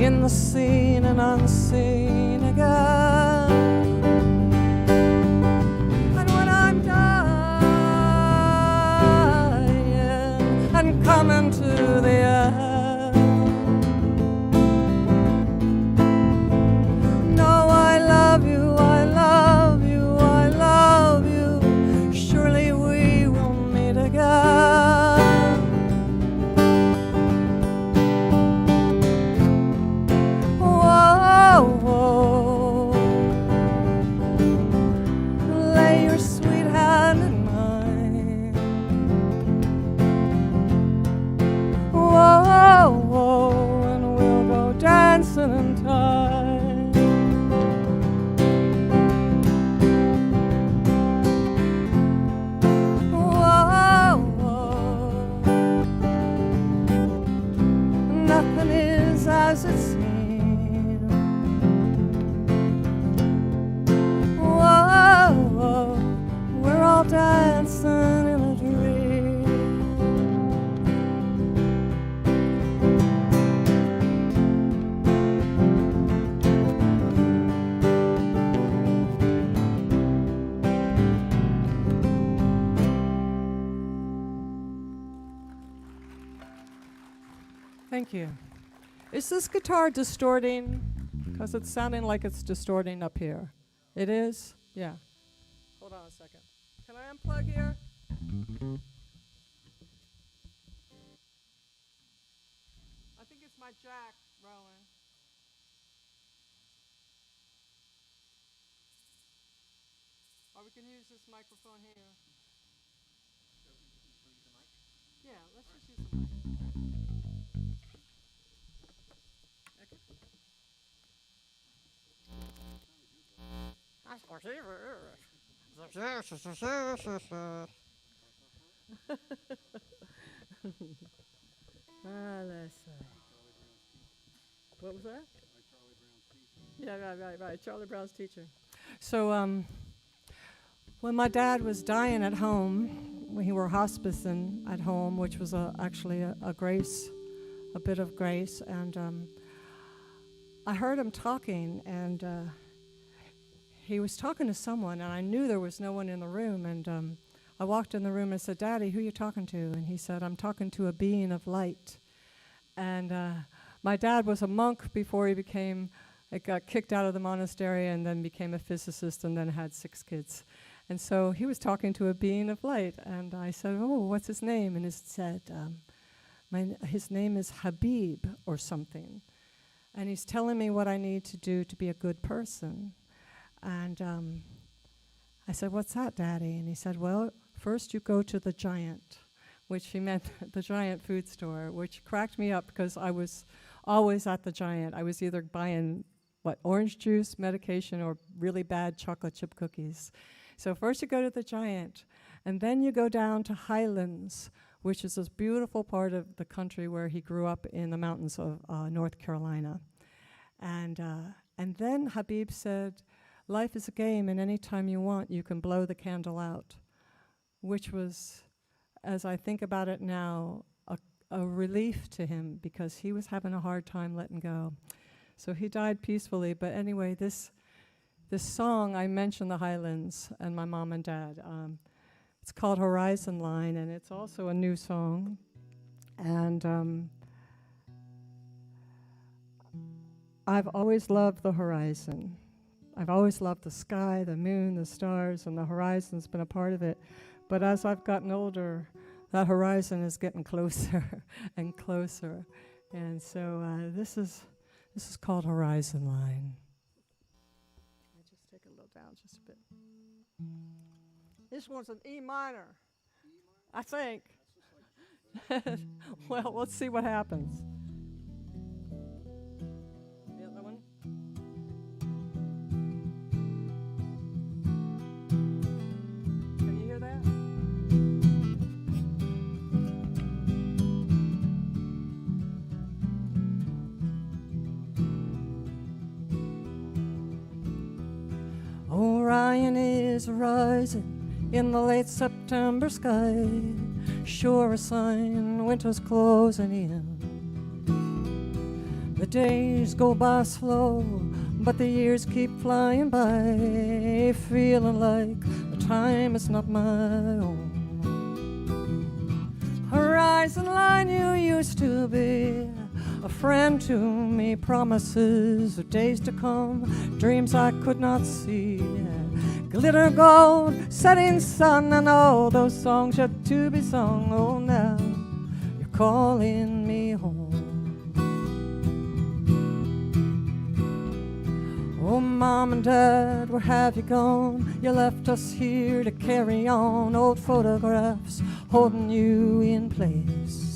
In the seen and unseen again. And when I'm dying and coming to the end, no, I love you, I love you, I love you. Surely we will meet again. In time. Whoa, whoa. Nothing is as it seems. Whoa, whoa. We're all dancing in a dream. Thank you. Is this guitar distorting? Because it's sounding like it's distorting up here. It is? Yeah. Hold on a second. Can I unplug here? I think it's my jack, Rowan. Or we can use this microphone here. Yeah, let's just use the mic. What was that? Yeah, right. Charlie Brown's teacher. So, when my dad was dying at home, we were hospicing at home, which was actually a grace, a bit of grace, and I heard him talking, and he was talking to someone, and I knew there was no one in the room, and I walked in the room and said, "Daddy, who are you talking to?" And he said, "I'm talking to a being of light." And my dad was a monk before he got kicked out of the monastery and then became a physicist and then had 6 kids. And so he was talking to a being of light, and I said, "Oh, what's his name?" And he said, his name is Habib or something. And he's telling me what I need to do to be a good person. And I said, "What's that, Daddy?" And he said, "Well, first you go to the Giant," which he meant the Giant food store, which cracked me up because I was always at the Giant. I was either buying, orange juice, medication, or really bad chocolate chip cookies. So first you go to the Giant, and then you go down to Highlands, which is this beautiful part of the country where he grew up in the mountains of North Carolina. And then Habib said, life is a game, and any time you want, you can blow the candle out, which was, as I think about it now, a relief to him, because he was having a hard time letting go. So he died peacefully. But anyway, this song, I mentioned the Highlands and my mom and dad. It's called Horizon Line, and it's also a new song. And I've always loved the horizon. I've always loved the sky, the moon, the stars, and the horizon's been a part of it. But as I've gotten older, that horizon is getting closer and closer. And so this is called Horizon Line. I just take a little down just a bit. This one's an E minor, I think. Well, let's see what happens. The other one. Can you hear that? Orion is rising in the late September sky, sure a sign winter's closing in. The days go by slow, but the years keep flying by, feeling like the time is not my own. Horizon line, you used to be a friend to me, promises of days to come, dreams I could not see. Glitter gold, setting sun, and all those songs yet to be sung. Oh, now you're calling me home. Oh, Mom and Dad, where have you gone? You left us here to carry on, old photographs holding you in place.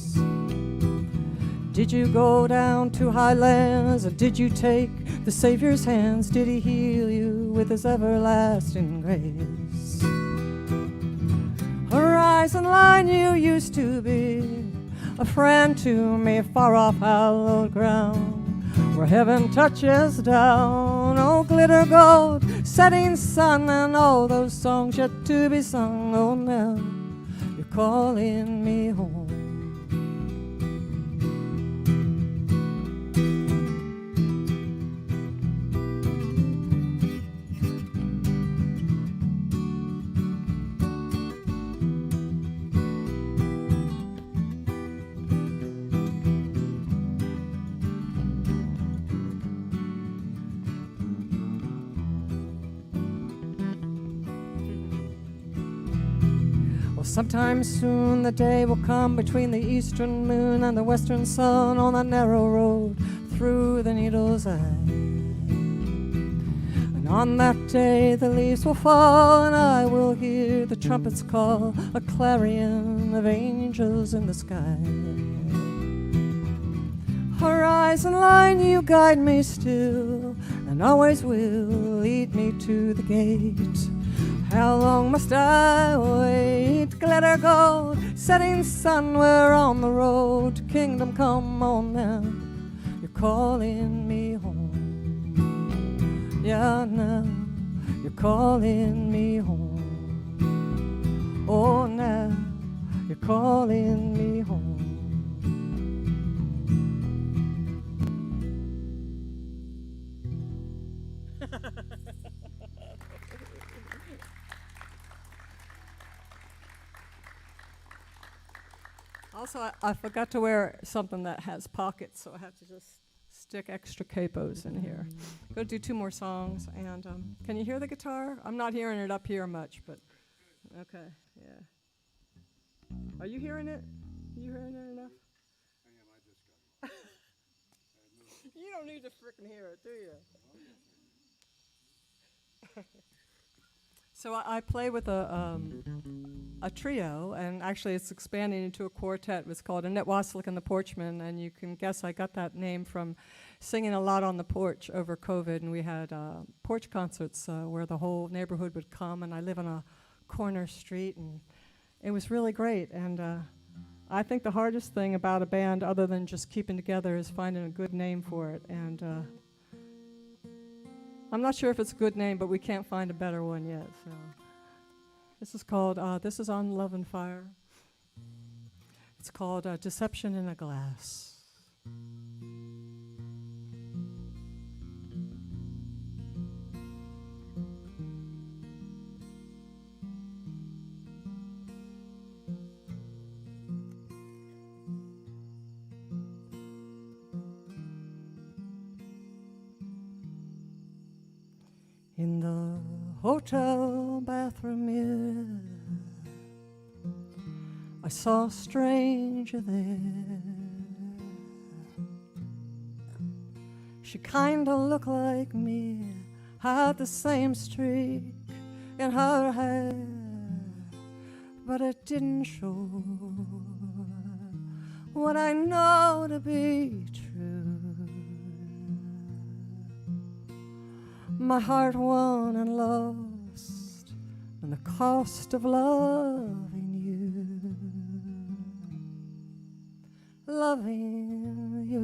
Did you go down to Highlands, or did you take the Savior's hands? Did he heal you with his everlasting grace? Horizon line, you used to be a friend to me, far off hallowed ground, where heaven touches down. Oh, glitter gold, setting sun, and all those songs yet to be sung. Oh, now you're calling me home. Sometime soon the day will come between the eastern moon and the western sun, on that narrow road through the needle's eye. And on that day the leaves will fall, and I will hear the trumpets call, a clarion of angels in the sky. Horizon line, you guide me still, and always will lead me to the gate. How long must I wait? Glitter gold, setting sun, we're on the road to kingdom come. On now, you're calling me home. Yeah, now you're calling me home. Oh, now you're calling me home. Also, I forgot to wear something that has pockets, so I have to just stick extra capos in here. Go do 2 more songs, and can you hear the guitar? I'm not hearing it up here much, but okay, yeah. Are you hearing it? Are you hearing it enough? I am, I just got it. You don't need to frickin' hear it, do you? So I play with a trio, and actually it's expanding into a quartet. It's called Annette, Wasilik, and the Porchmen, and you can guess I got that name from singing a lot on the porch over COVID, and we had porch concerts where the whole neighborhood would come, and I live on a corner street, and it was really great. And I think the hardest thing about a band, other than just keeping together, is finding a good name for it. And I'm not sure if it's a good name, but we can't find a better one yet. So this is called, this is on Love and Fire. It's called Deception in a Glass. In the hotel bathroom mirror, I saw a stranger there. She kinda looked like me, had the same streak in her hair, but it didn't show what I know to be true. My heart won and lost, and the cost of loving you, loving you.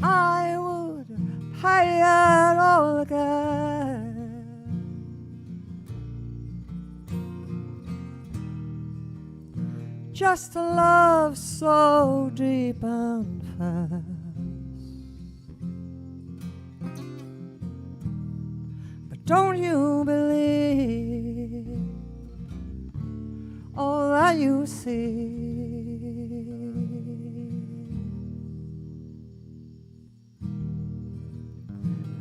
I would pay it all again, just to love so deep and fast. But don't you believe all that you see?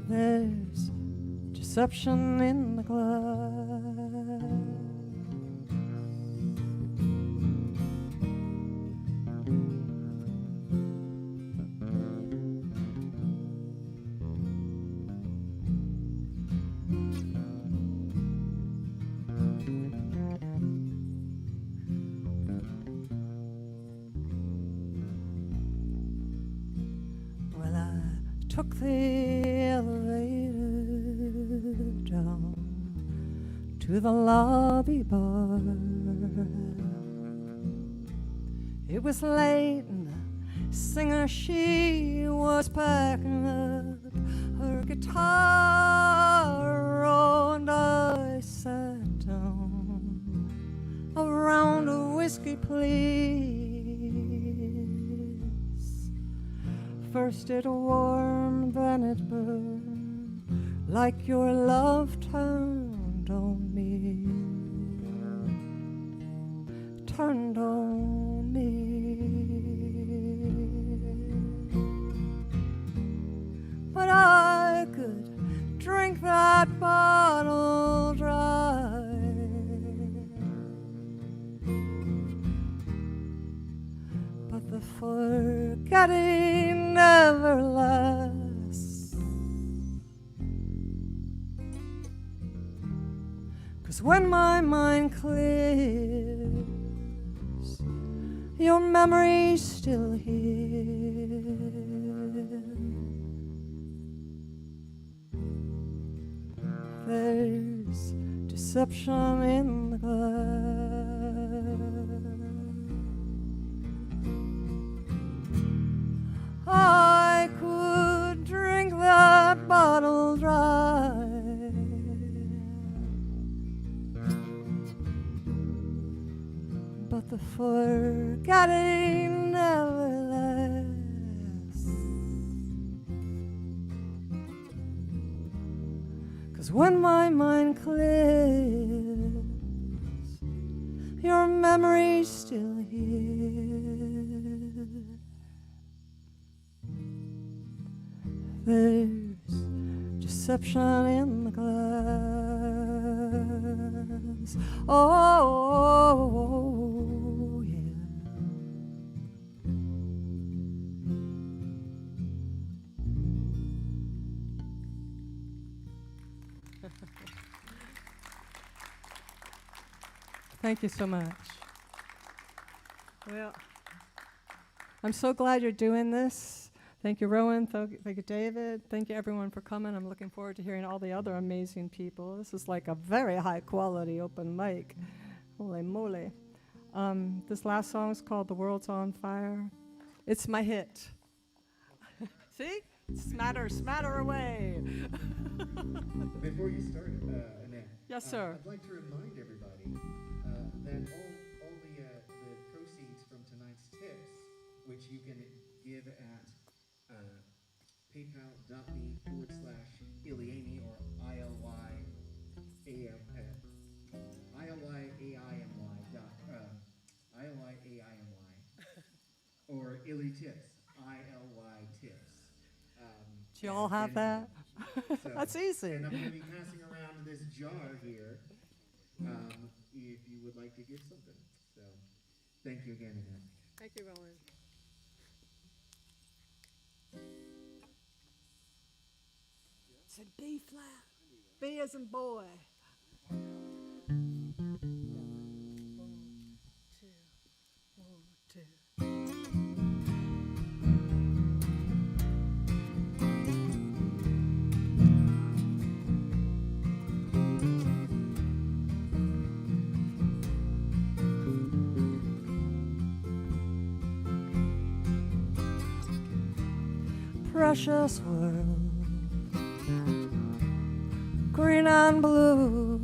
There's deception in the glass. Took the elevator down to the lobby bar. It was late and the singer, she was packing up her guitar. Oh, and I sat down around a whiskey, please. First it warmed, then it burned, like your love turned on me, turned on me. But I could drink that bottle dry, but the forgetting never lasts. 'Cause when my mind clears, your memory's still here. There's deception in the glass. I could drink that bottle dry, but the forgetting never lasts. 'Cause when my mind clears, your memory's still here. There's deception in the glass. Oh, yeah. Thank you so much. Well, I'm so glad you're doing this. Thank you, Rowan. Thank you, David. Thank you, everyone, for coming. I'm looking forward to hearing all the other amazing people. This is like a very high-quality open mic. Holy moly. This last song is called The World's on Fire. It's my hit. See? Smatter away. Before you start, Annette. Yes, sir. I'd like to remind everybody that all the proceeds from tonight's tips, which you can give at paypal.me/Iliamy or ILYAIMY or Illy Tips, ILY Tips. Do you all have that? So, That's easy. And I'm going to be passing around this jar here if you would like to give something. So thank you again, Annette. Thank you, Rowan. It's in B flat. B as in boy. 1, 2, 1, 2. Precious world, green and blue,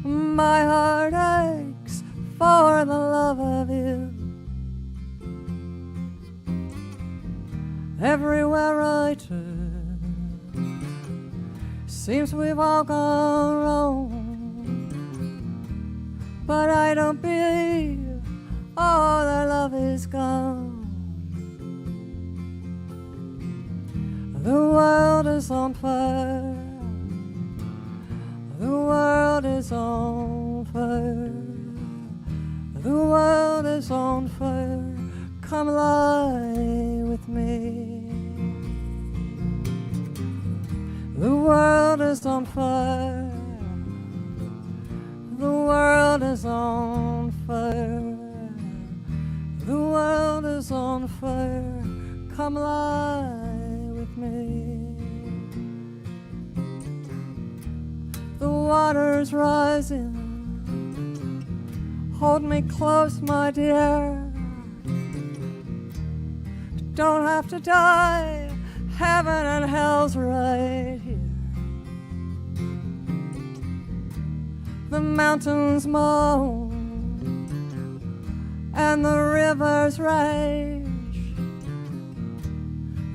my heart aches for the love of you. Everywhere I turn, seems we've all gone wrong, but I don't believe all their love is gone. The world is on fire. The world is on fire. The world is on fire. Come lie with me. The world is on fire. The world is on fire. The world is on fire. Come lie with me. The water's rising. Hold me close, my dear. Don't have to die. Heaven and hell's right here. The mountains moan and the rivers rage.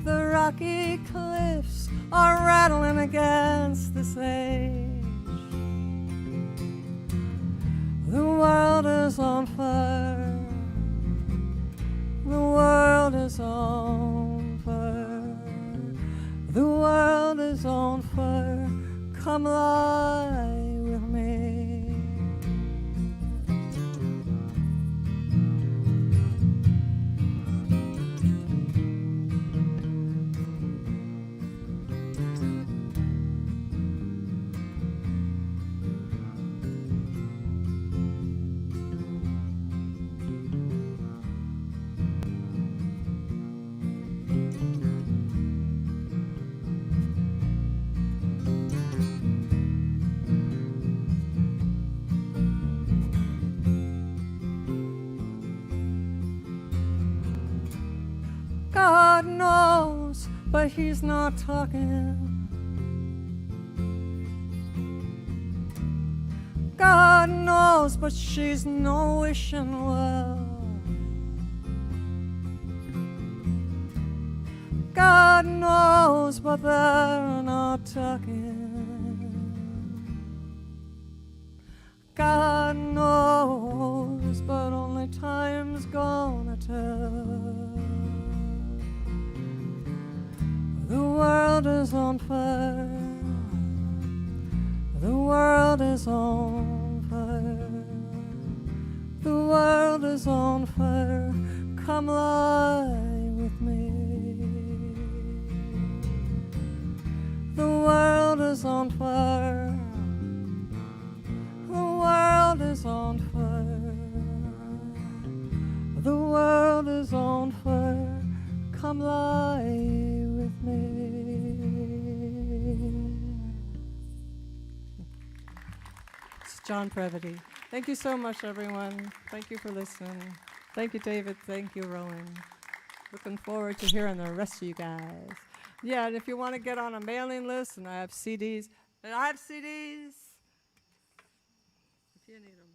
The rocky cliffs are rattling against the sage. The world is on fire. The world is on fire. The world is on fire. Come lie with me. God knows, but he's not talking. God knows, but she's no wishing well. God knows, but they're not talking. God knows, but only time's gonna tell. The world is on fire. The world is on fire. The world is on fire. Come lie with me. The world is on fire. The world is on fire. The world is on fire. Come lie with me. It's John Previty. Thank you so much, everyone. Thank you for listening. Thank you, David. Thank you, Rowan. Looking forward to hearing the rest of you guys. Yeah, and if you want to get on a mailing list, and I have CDs. And I have CDs. If you need them.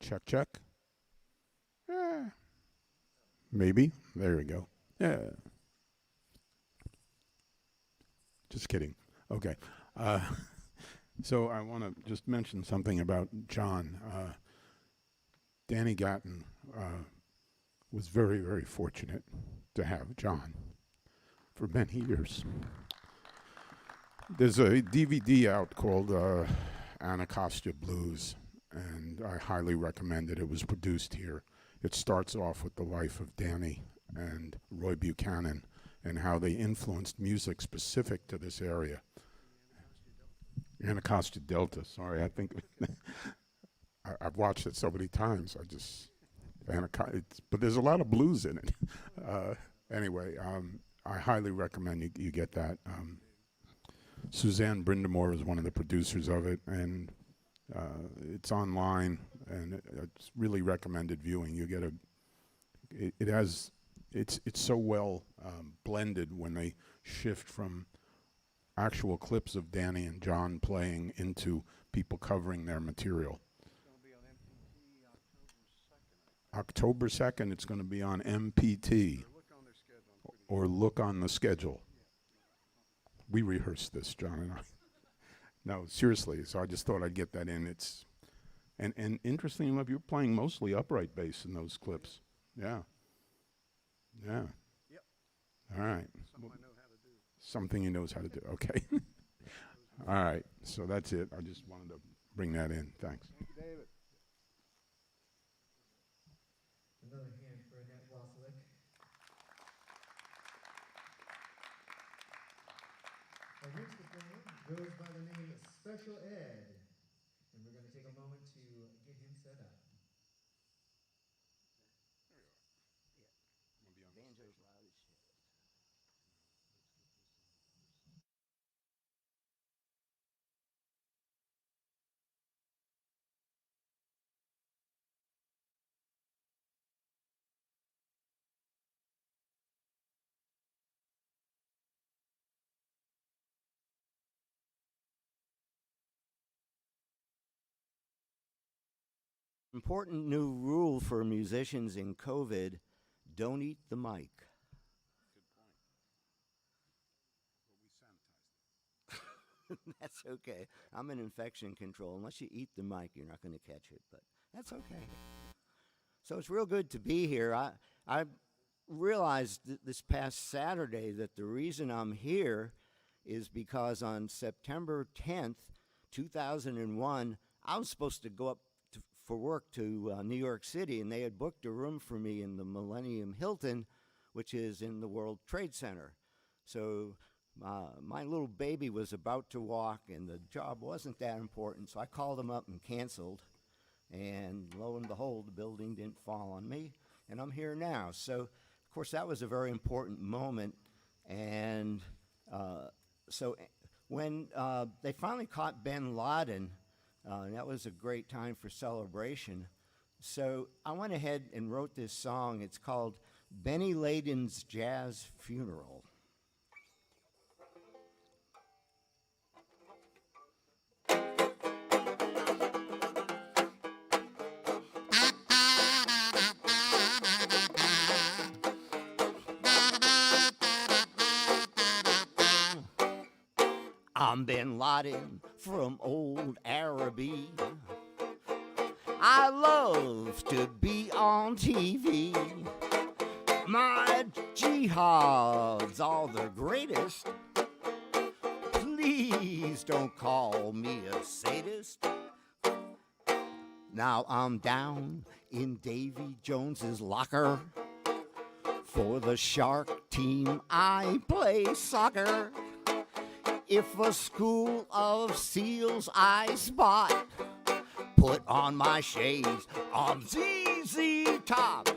Check, check. Maybe. There we go. Yeah. Just kidding. Okay. So I want to just mention something about John. Danny Gatton was very, very fortunate to have John for many years. There's a DVD out called Anacostia Blues, and I highly recommend it. It was produced here. It starts off with the life of Danny and Roy Buchanan and how they influenced music specific to this area. Anacostia Delta, sorry, I think I've watched it so many times. But there's a lot of blues in it. Anyway, I highly recommend you get that. Suzanne Brindamore is one of the producers of it, and it's online, and it's really recommended viewing. You get it's so well blended when they shift from actual clips of Danny and John playing into people covering their material. October 2nd, it's going to be on MPT. Or look on the schedule. We rehearsed this, John and I. No, seriously, so I just thought I'd get that in. And interesting enough, you're playing mostly upright bass in those clips. Yeah. Yeah. Yep. All right. Something I know how to do. Something he knows how to do. Okay. All right. So that's it. I just wanted to bring that in. Thanks. Thank you, David. Another hand for Annette Wasilik. Our next performer goes by the name Special Ed, and we're going to take a moment to get him set up. Banjo's loud as shit. Important new rule for musicians in COVID, don't eat the mic. That's okay. I'm in infection control. Unless you eat the mic, you're not going to catch it, but that's okay. So it's real good to be here. I realized this past Saturday that the reason I'm here is because on September 10th, 2001, I was supposed to go up for work to New York City, and they had booked a room for me in the Millennium Hilton, which is in the World Trade Center. So my little baby was about to walk, and the job wasn't that important, so I called them up and canceled. And lo and behold, the building didn't fall on me, and I'm here now. So, of course, that was a very important moment. And so when they finally caught bin Laden, that was a great time for celebration. So I went ahead and wrote this song. It's called Benny Layden's Jazz Funeral. I'm Bin Laden from old Araby. I love to be on TV. My jihads are the greatest. Please don't call me a sadist. Now I'm down in Davy Jones's locker. For the Shark team I play soccer. If a school of seals I spot, put on my shades, I'm ZZ Top.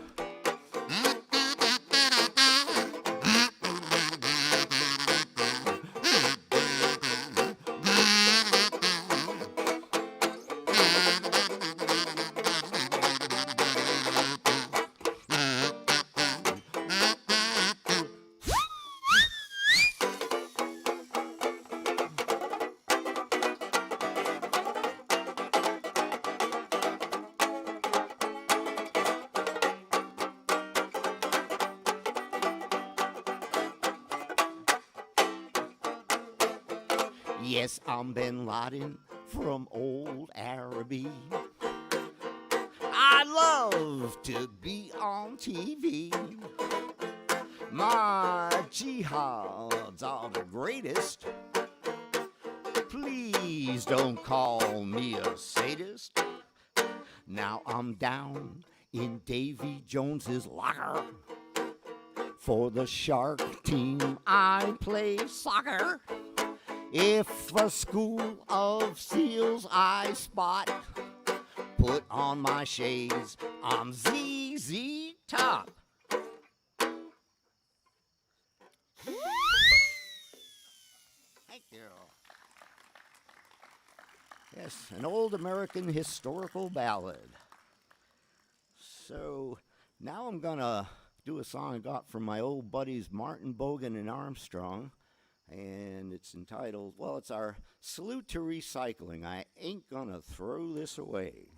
Yes, I'm Bin Laden from old Araby. I love to be on TV. My jihads are the greatest. Please don't call me a sadist. Now I'm down in Davy Jones's locker. For the Shark team I play soccer. If a school of seals I spot, put on my shades, I'm ZZ Top. Thank you. Yes, an old American historical ballad. So now I'm going to do a song I got from my old buddies Martin Bogan and Armstrong. And it's entitled, well, it's our salute to recycling. I ain't gonna throw this away.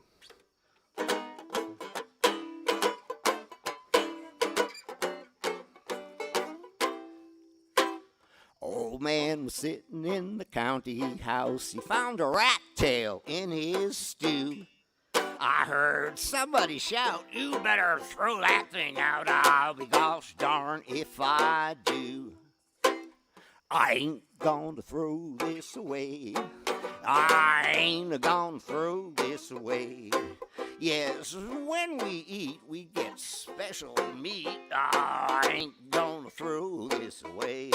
Old man was sitting in the county house. He found a rat tail in his stew. I heard somebody shout, "You better throw that thing out. I'll be gosh darn if I do." I ain't gonna throw this away. I ain't gonna throw this away. Yes, when we eat, we get special meat. I ain't gonna throw this away.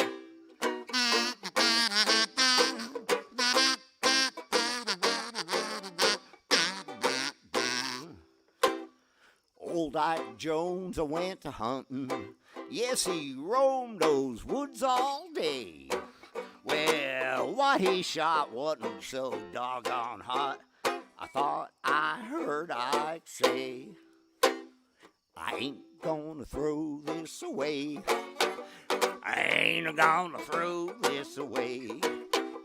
Old Ike Jones went to hunting. Yes, he roamed those woods all day. Well, what he shot wasn't so doggone hot. I thought I heard Ike say, I ain't gonna throw this away. I ain't gonna throw this away.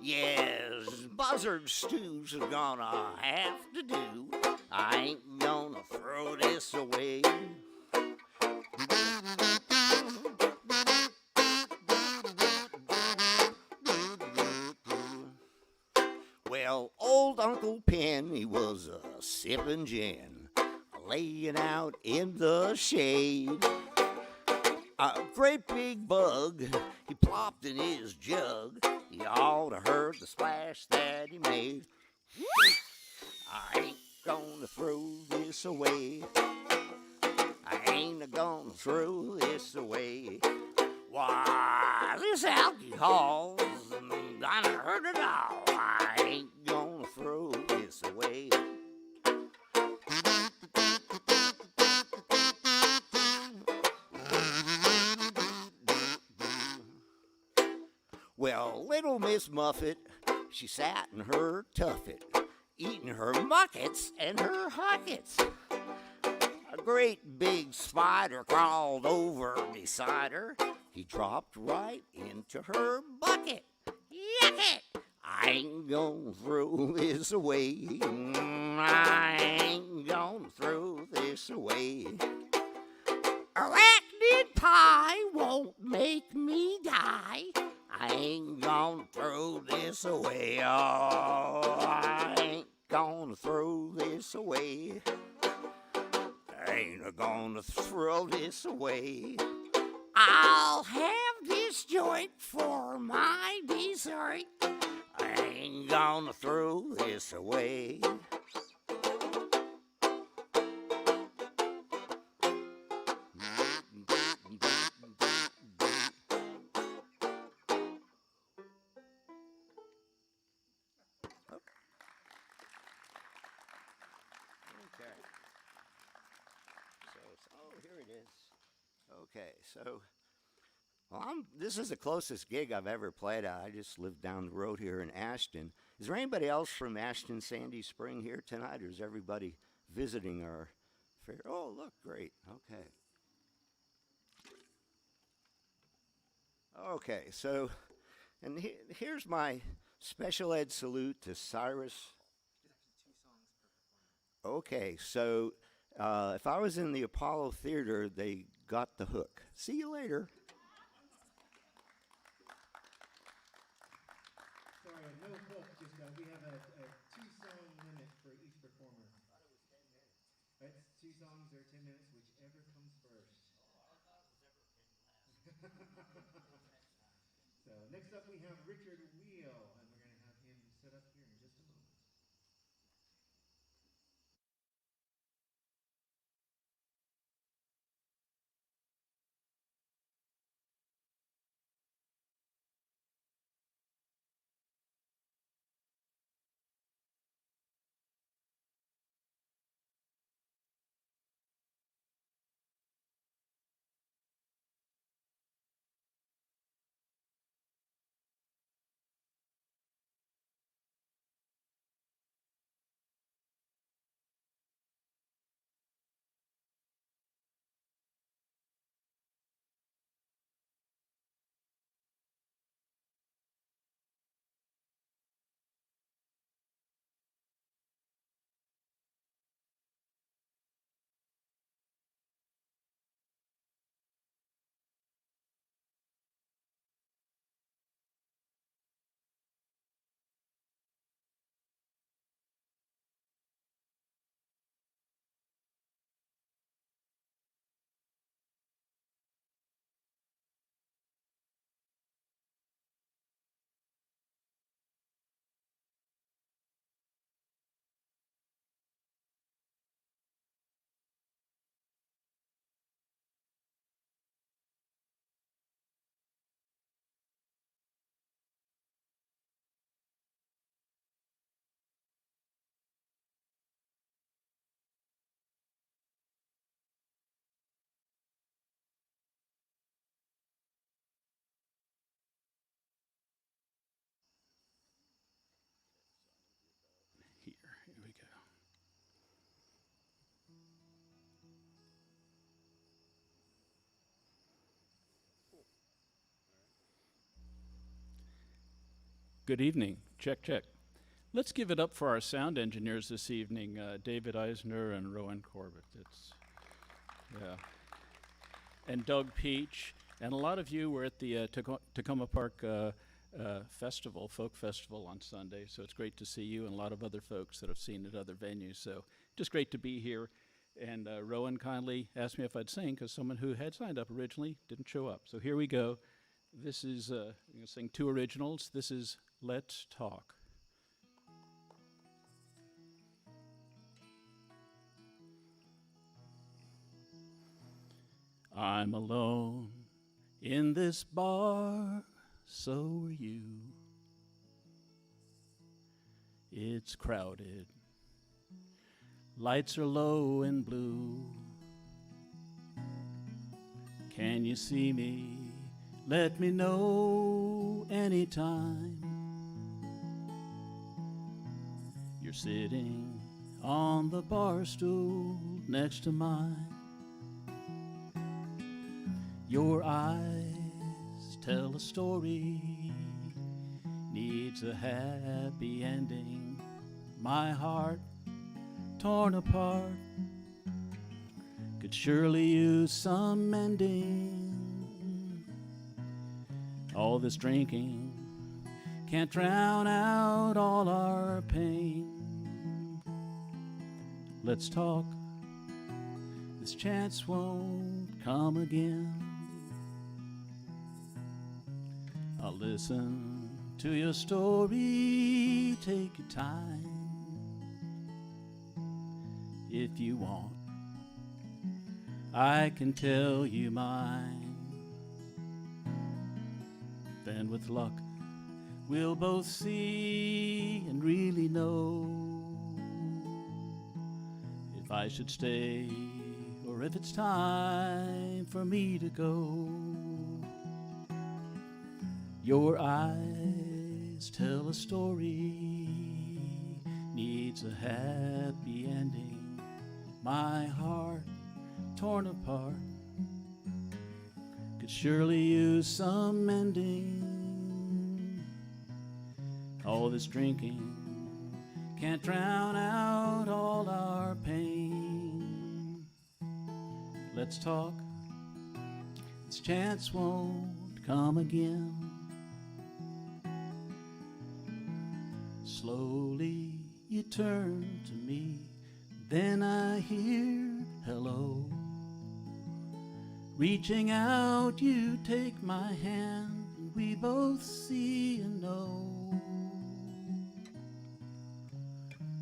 Yes, buzzard stews are gonna have to do. I ain't gonna throw this away. Well, old Uncle Pen, he was a sippin' gin, laying out in the shade. A great big bug, he plopped in his jug. You ought to heard the splash that he made. I ain't gonna throw this away. I ain't gonna throw this away. Why, this alcohol's gonna hurt it all. I ain't gonna throw this away. Well, little Miss Muffet, she sat in her tuffet, eating her muckets and her huckets. great big spider crawled over beside her. He dropped right into her bucket. Yuck it! I ain't gonna throw this away. I ain't gonna throw this away. Arachnid pie won't make me die. I ain't gonna throw this away. Oh, I ain't gonna throw this away. I ain't gonna throw this away. I'll have this joint for my dessert. I ain't gonna throw this away. Here it is. Okay, so this is the closest gig I've ever played at. I just live down the road here in Ashton. Is there anybody else from Ashton Sandy Spring here tonight, or is everybody visiting our fair? Oh, look, great. Okay. Okay, so, and here's my special ed salute to Cyrus. Okay, so if I was in the Apollo Theater, they got the hook. See you later. Sorry, no hook. Just we have a 2-song limit for each performer. It's 2 songs or 10 minutes, whichever comes first. So next up we have Richard Wheel, and we're going to have him set up here in just a moment. Here we go. Good evening. Check, check. Let's give it up for our sound engineers this evening, David Eisner and Rowan Corbett. Yeah. And Doug Peach. And a lot of you were at the Tacoma Park Festival, Folk Festival on Sunday, so it's great to see you and a lot of other folks that have seen at other venues. So just great to be here. And Rowan kindly asked me if I'd sing because someone who had signed up originally didn't show up. So here we go. This is, I'm going to sing 2 originals. This is Let's Talk. I'm alone in this bar, so are you. It's crowded, lights are low and blue. Can you see me? Let me know anytime. You're sitting on the bar stool next to mine. Your eyes tell a story, needs a happy ending. My heart torn apart could surely use some mending. All this drinking can't drown out all our pain. Let's talk, this chance won't come again. I'll listen to your story, take your time. If you want, I can tell you mine. Then with luck, we'll both see and really know if I should stay or if it's time for me to go. Your eyes tell a story, needs a happy ending. My heart torn apart could surely use some mending. All this drinking can't drown out all our pain. Let's talk, this chance won't come again. Slowly you turn to me, then I hear hello. Reaching out, you take my hand, and we both see and know.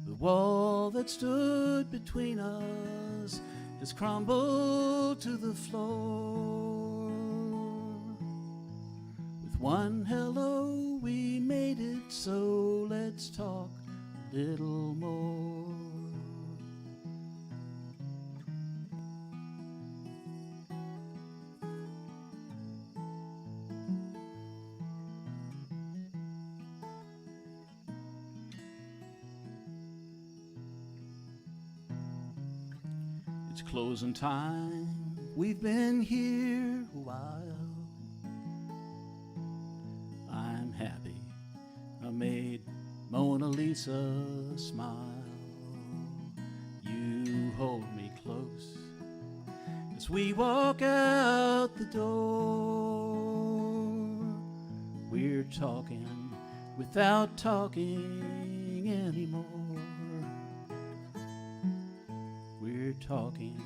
The wall that stood between us has crumbled to the floor. With one hello, we made it, so let's talk a little more. It's closing time, we've been here a while. I'm happy I made Mona Lisa smile. You hold me close as we walk out the door. We're talking without talking anymore. We're talking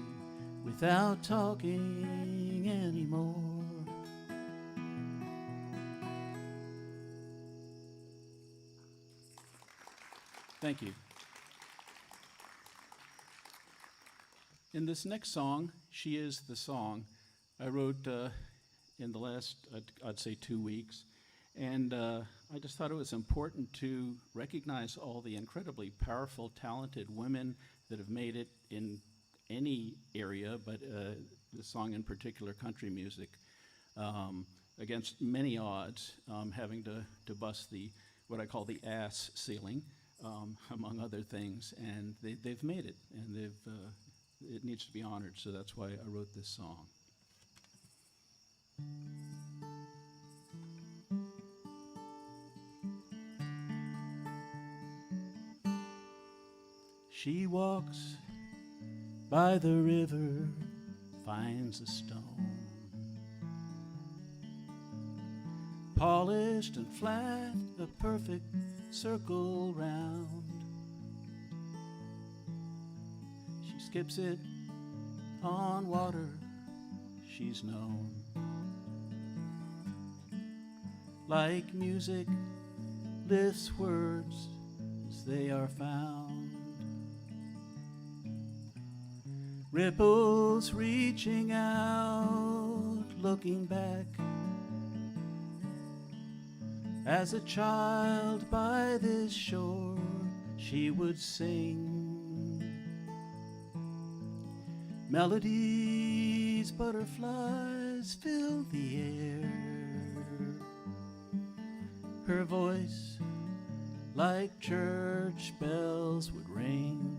without talking anymore. Thank you. In this next song, She Is the Song, I wrote in the last, I'd say 2 weeks. And I just thought it was important to recognize all the incredibly powerful, talented women that have made it in any area, but the song in particular, country music, against many odds, having to bust the, what I call the ass ceiling, among other things, and they've made it, and it needs to be honored, so that's why I wrote this song. She walks by the river, finds a stone, polished and flat, a perfect circle round. She skips it on water, she's known. Like music, lifts words as they are found. Ripples reaching out, looking back. As a child by this shore, she would sing melodies, butterflies fill the air. Her voice, like church bells, would ring.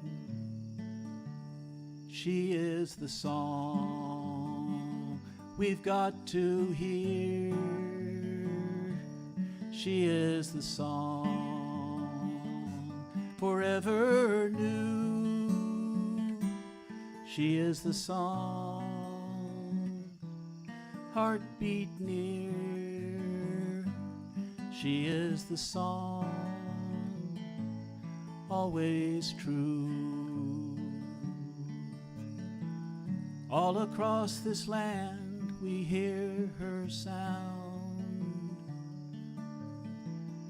She is the song we've got to hear. She is the song forever new. She is the song, heartbeat near. She is the song, always true. All across this land we hear her sound,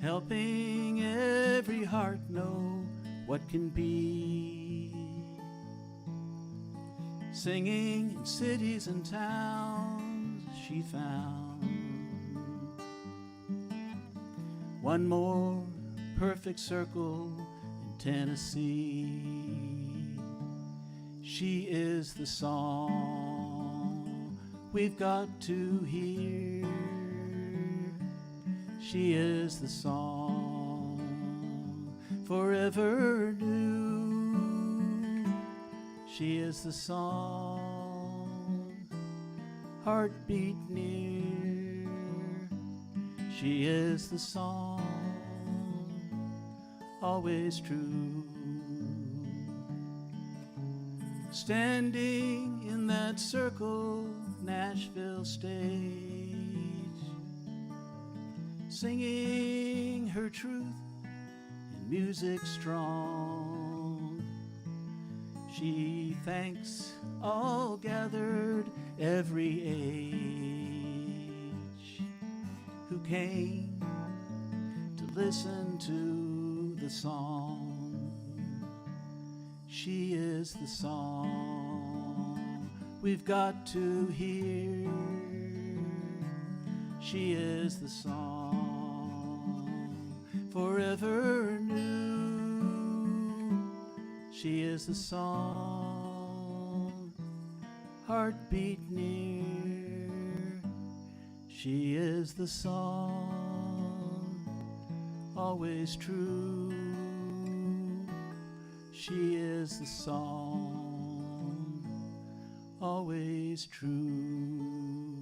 helping every heart know what can be. Singing in cities and towns she found one more perfect circle in Tennessee. She is the song we've got to hear. She is the song forever new. She is the song, heartbeat near. She is the song, always true. Standing in that circle, Nashville stage, singing her truth in music strong. She thanks all gathered every age who came to listen to the song. She is the song we've got to hear. She is the song forever new. She is the song, heartbeat near. She is the song, always true. She is the song, always true.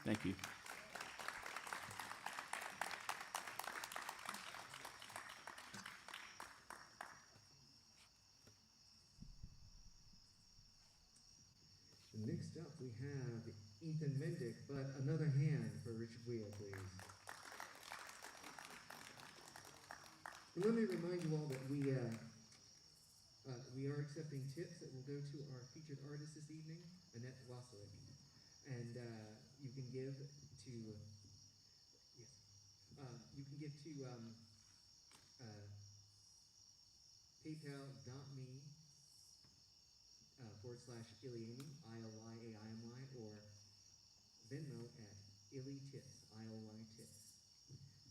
Thank you. Next up, we have Ethan Mendick, but another hand for Richard Wheel, please. And let me remind you all that we are accepting tips that will go to our featured artist this evening, Annette Wasilik. And you can give to, paypal.me/Iliamy, ILYAIMY, or Venmo at Illy Tips, ILY Tips.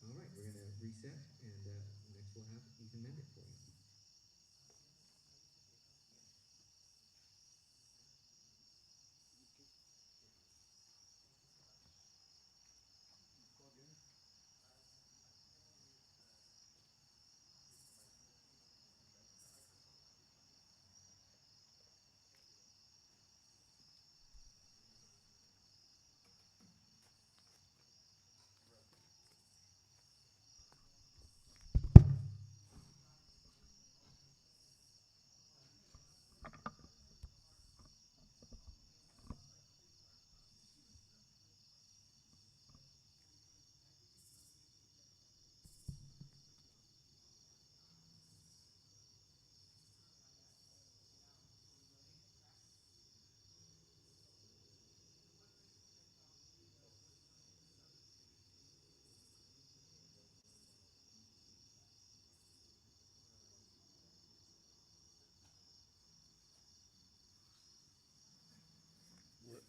All right, we're going to reset, and next we'll have Ethan Mendick for you.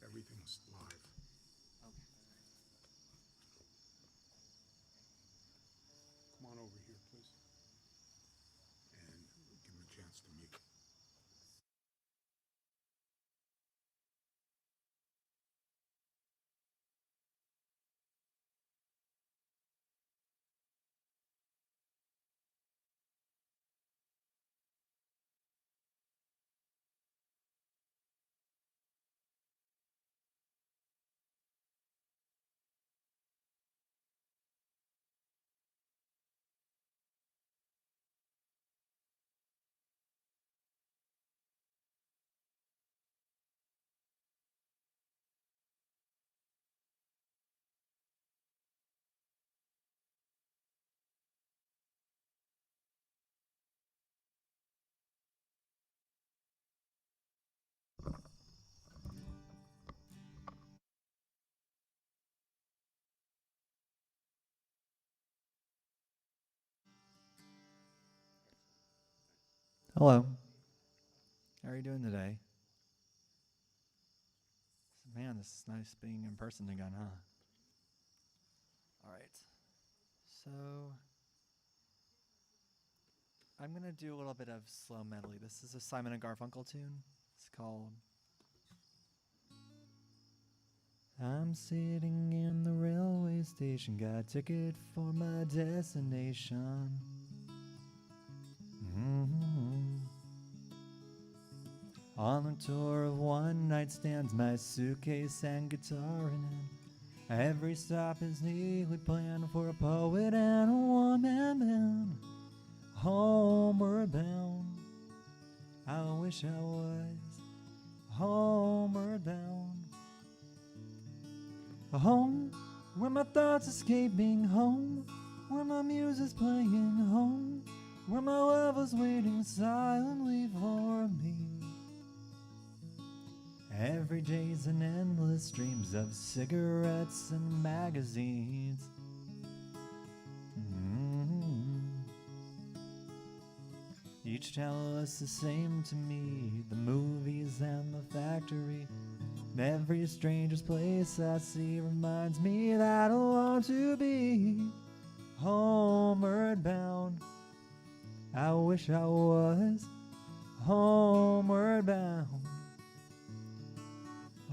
Everything's live. Come on over here, please. And give him a chance to mute. Hello. How are you doing today? Man, this is nice being in person again, huh? All right. So, I'm going to do a little bit of slow medley. This is a Simon & Garfunkel tune. It's called I'm sitting in the railway station, got a ticket for my destination. On a tour of one-night stands, my suitcase and guitar in hand. Every stop is neatly planned for a poet and a one-man band. Homeward bound, I wish I was homeward bound. Home, where my thoughts escaping, home, where my muse's playing, home, where my love was waiting silently for me. Every day's an endless streams of cigarettes and magazines. Each tell us the same to me, the movies and the factory. And every stranger's place I see reminds me that I want to be homeward bound. I wish I was homeward bound.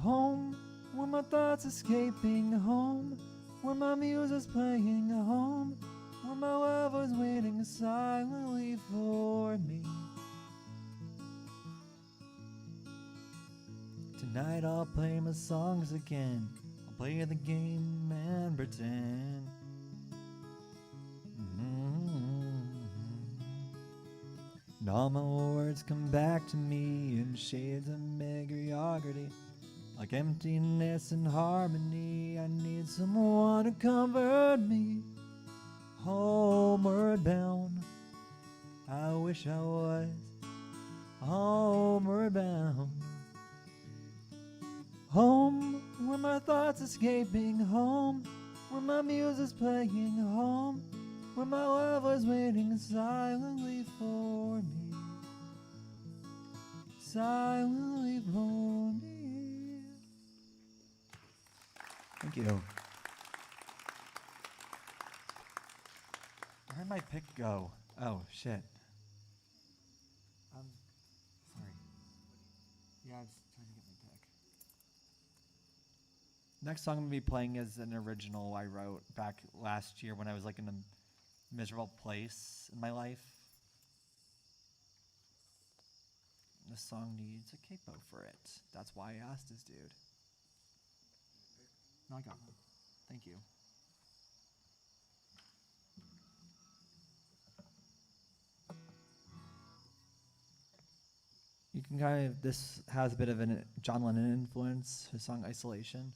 Home, where my thoughts escaping, home, where my muse's playing, home, where my love was waiting silently for me. Tonight I'll play my songs again. I'll play the game and pretend. And all my words come back to me in shades of mediocrity. Like emptiness and harmony, I need someone to comfort me. Homeward bound, I wish I was homeward bound. Home, where my thoughts escaping, home, where my muse's playing, home, where my love was waiting silently for me. Silently for me. Thank you. Where'd my pick go? Oh, shit. Sorry. Yeah, I was trying to get my pick. Next song I'm going to be playing is an original I wrote back last year when I was like in a miserable place in my life. This song needs a capo for it. That's why I asked this dude. No, I got one. Thank you. You can kind of, this has a bit of a John Lennon influence, his song Isolation.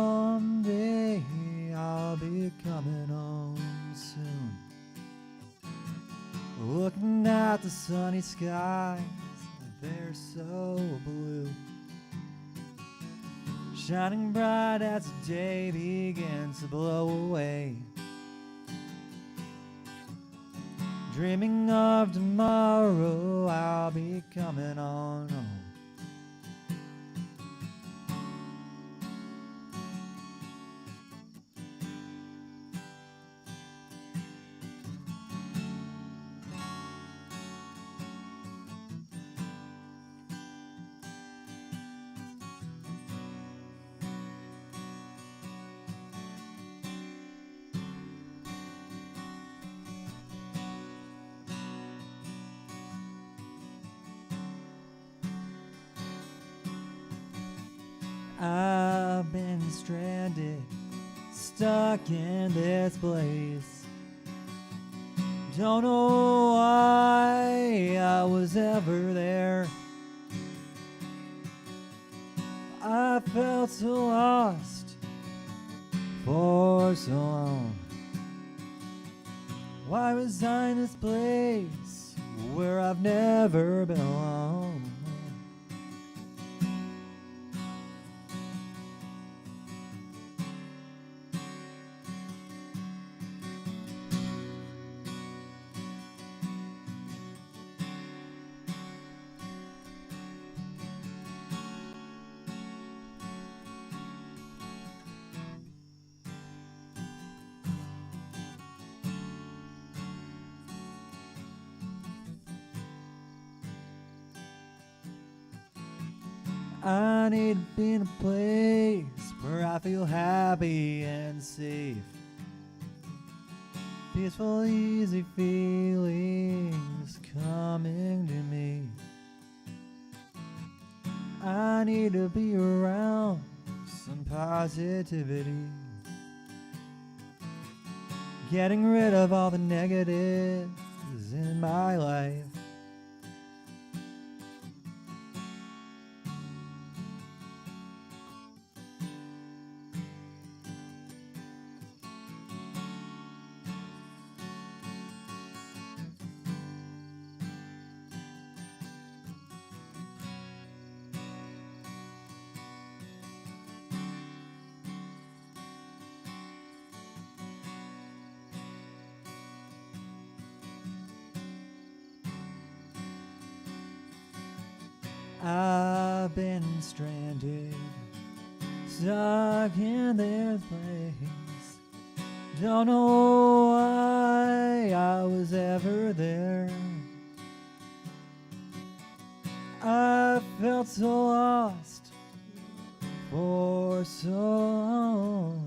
Someday I'll be coming home soon, looking at the sunny skies, they're so blue, shining bright as the day begins to blow away, dreaming of tomorrow. I'll be coming on home. I've been stranded, stuck in this place. Don't know why I was ever there. I felt so lost for so long. Why was I in this place where I've never belonged? I need to be in a place where I feel happy and safe. Peaceful, easy feelings coming to me. I need to be around some positivity. Getting rid of all the negatives in my life. I've been stranded, stuck in this place. Don't know why I was ever there. I felt so lost for so long.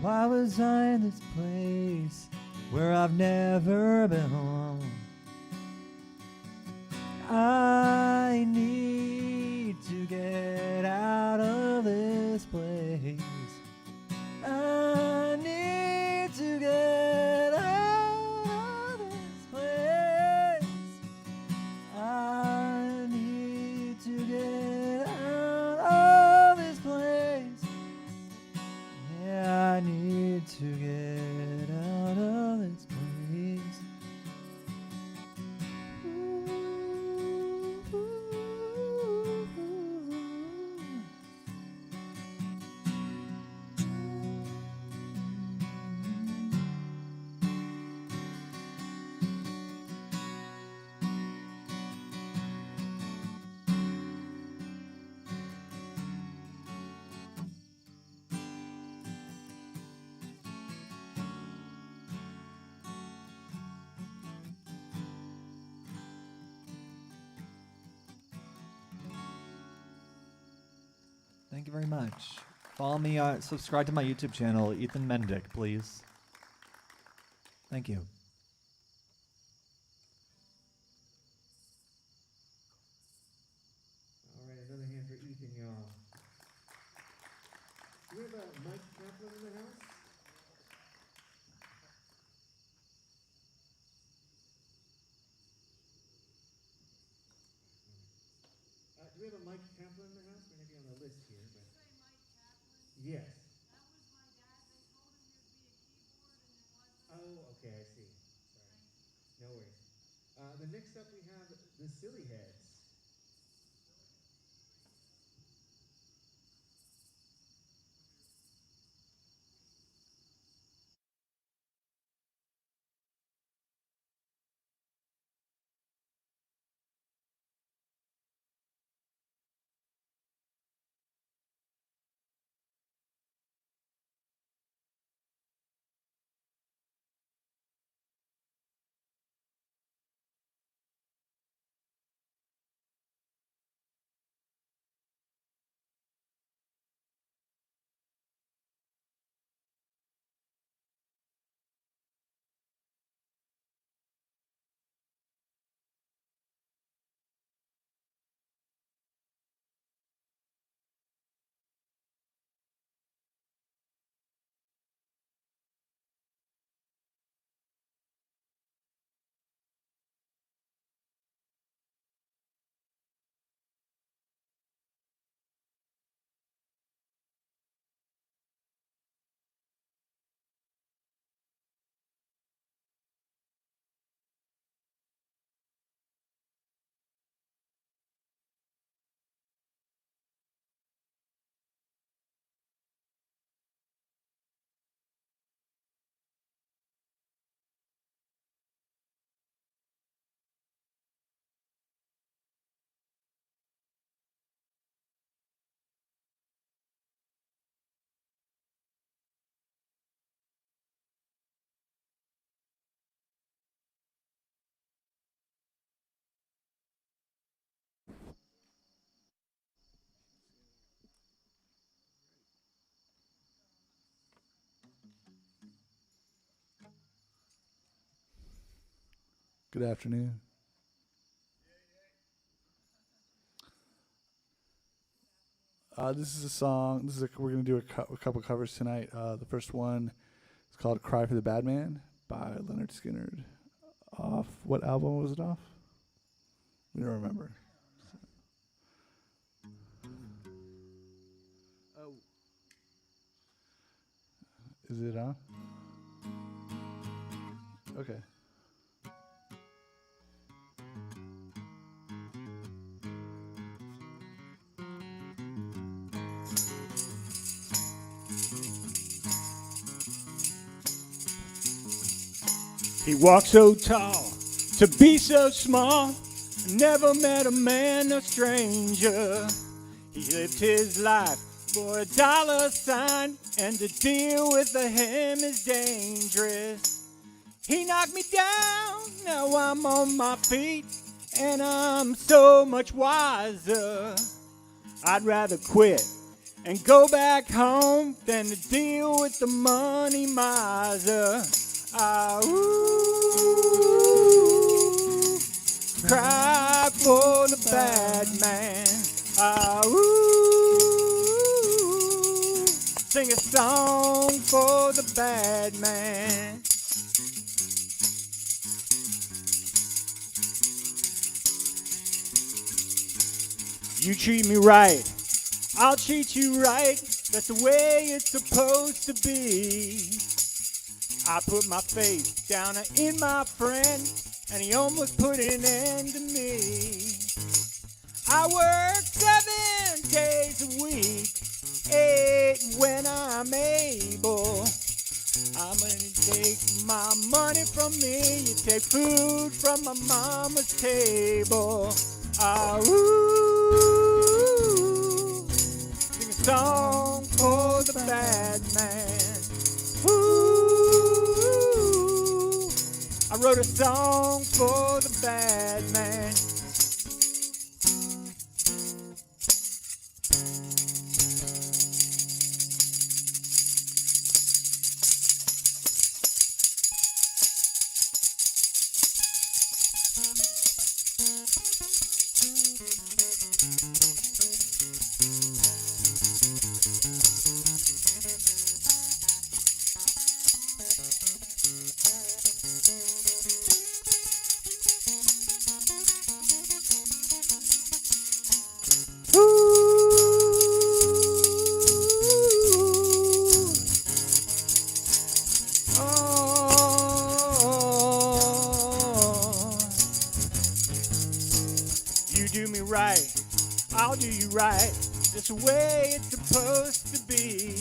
Why was I in this place where I've never belonged? I need to get out of this place. I need to get out of this place. I need to get out of this place. Yeah, I need to get out of this place. Thank you very much. Follow me, subscribe to my YouTube channel, Ethan Mendick, please. Thank you. All right, another hand for Ethan, y'all. Do we have a Mike Kaplan in the house? Do we have a Mike Kaplan in the house? We may be on the list here, but. Yes. Oh, okay, I see. Sorry. No worries. The next up we have the Silly Heads. Good afternoon. This is a song. We're going to do a couple covers tonight. The first one is called "Cry for the Bad Man" by Leonard Skinner. Off what album was it off? We don't remember. Oh, is it on? Okay. He walked so tall to be so small. Never met a man, a stranger. He lived his life for a dollar sign, and to deal with him is dangerous. He knocked me down, now I'm on my feet, and I'm so much wiser. I'd rather quit and go back home than to deal with the money miser. Cry for the bad man. Sing a song for the bad man. You treat me right, I'll treat you right. That's the way it's supposed to be. I put my faith down in my friend, and he almost put an end to me. I work 7 days a week, 8 when I'm able. I'm gonna take my money from me, you take food from my mama's table. Sing a song for the bad man. I wrote a song for the bad man. I'll do you right, that's the way it's supposed to be.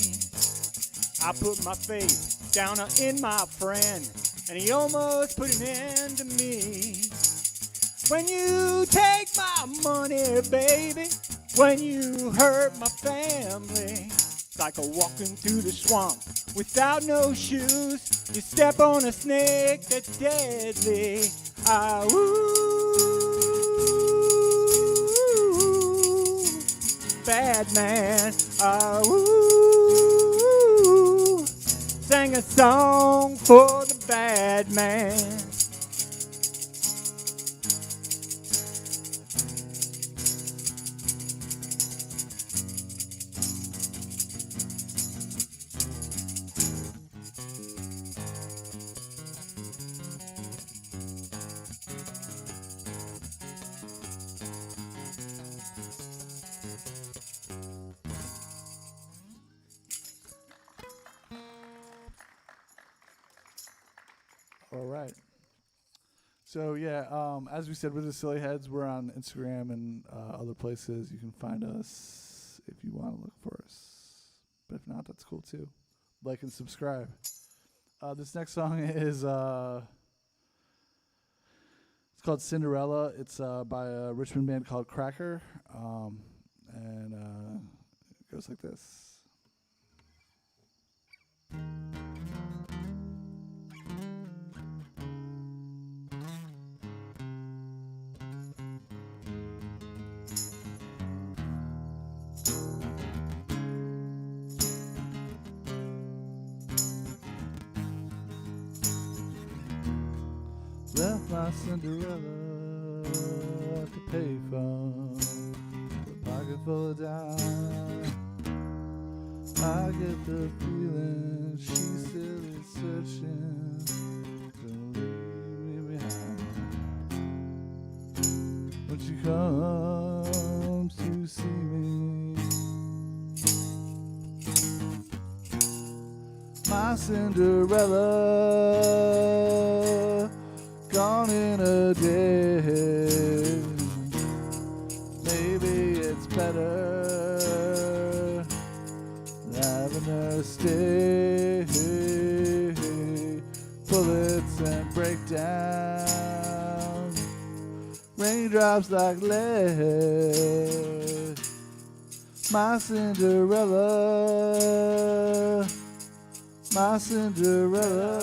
I put my faith down in my friend, and he almost put an end to me. When you take my money, baby, when you hurt my family, it's like a walking through the swamp without no shoes. You step on a snake that's deadly. Bad man, sang a song for the bad man. All right. So yeah, as we said, we're the Silly Heads. We're on Instagram and other places. You can find us if you want to look for us. But if not, that's cool too. Like and subscribe. This next song is it's called Cinderella. It's by a Richmond band called Cracker, and it goes like this. The my Cinderella at the payphone, with a pocket full of dimes. I get the feeling she's still is searching to leave me behind. When she comes to see me, my Cinderella gone in a day. Maybe it's better having her stay. Bullets and breakdown, raindrops like lead. My Cinderella, my Cinderella.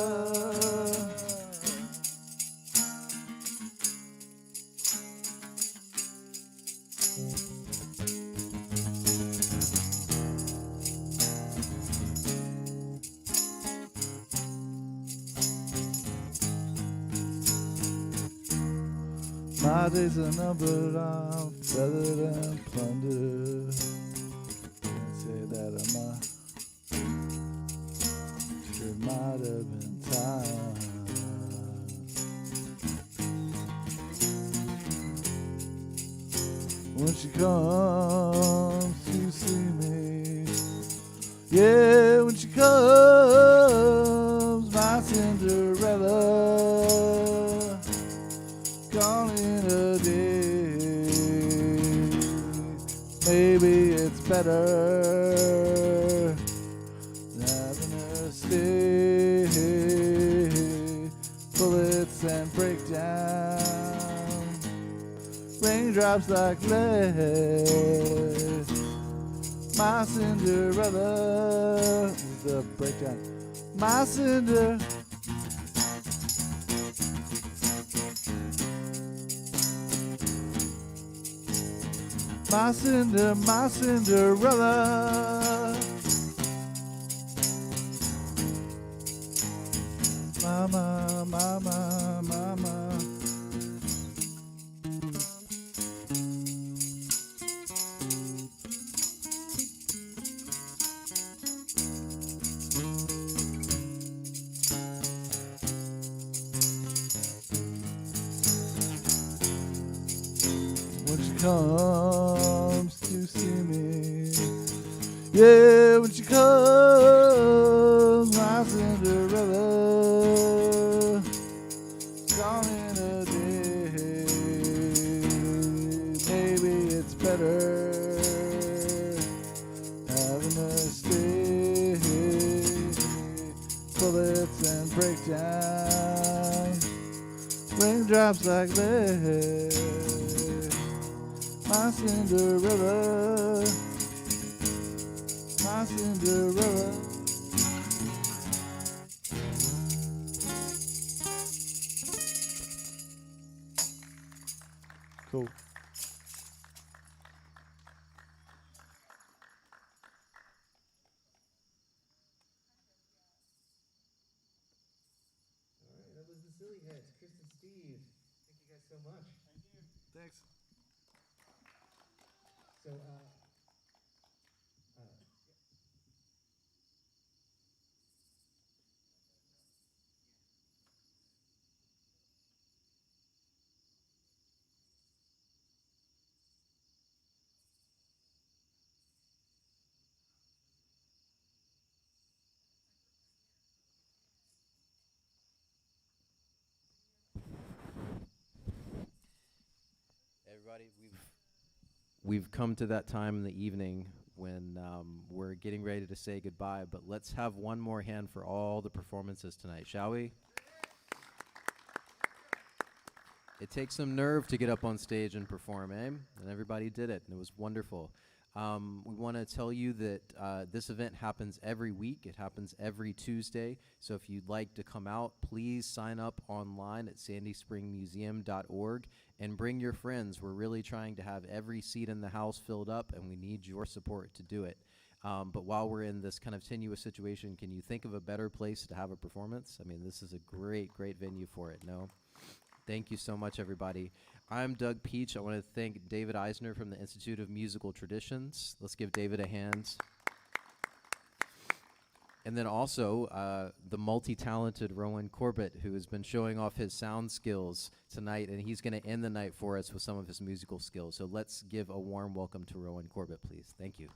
My days are numbered, I'm feathered and plundered. Can't say that it might have been time. When she comes to see me, yeah, when she comes, my Cinderella gone in a day. Maybe it's better having her stay. Bullets and breakdown, raindrops like lead. My Cinderella, the breakdown. My Cinderella. My Cinderella. Mama, mama, mama. When she comes to see me, yeah, when she comes, my Cinderella gone in a day. Maybe it's better having her stay. Bullets and breakdown, raindrops like lead. My Cinderella, my Cinderella. Cool. All right, that was the Silly Heads, Chris and Steve. Thank you guys so much. Thank you. Thanks. So, Everybody, we've come to that time in the evening when we're getting ready to say goodbye, but let's have one more hand for all the performances tonight, shall we? It takes some nerve to get up on stage and perform, eh? And everybody did it, and it was wonderful. We want to tell you that this event happens every week. It happens every Tuesday. So if you'd like to come out, please sign up online at sandyspringmuseum.org and bring your friends. We're really trying to have every seat in the house filled up, and we need your support to do it. But while we're in this kind of tenuous situation, can you think of a better place to have a performance? I mean, this is a great, great venue for it, no? Thank you so much, everybody. I'm Doug Peach. I want to thank David Eisner from the Institute of Musical Traditions. Let's give David a hand. And then also the multi-talented Rowan Corbett, who has been showing off his sound skills tonight, and he's going to end the night for us with some of his musical skills. So let's give a warm welcome to Rowan Corbett, please. Thank you.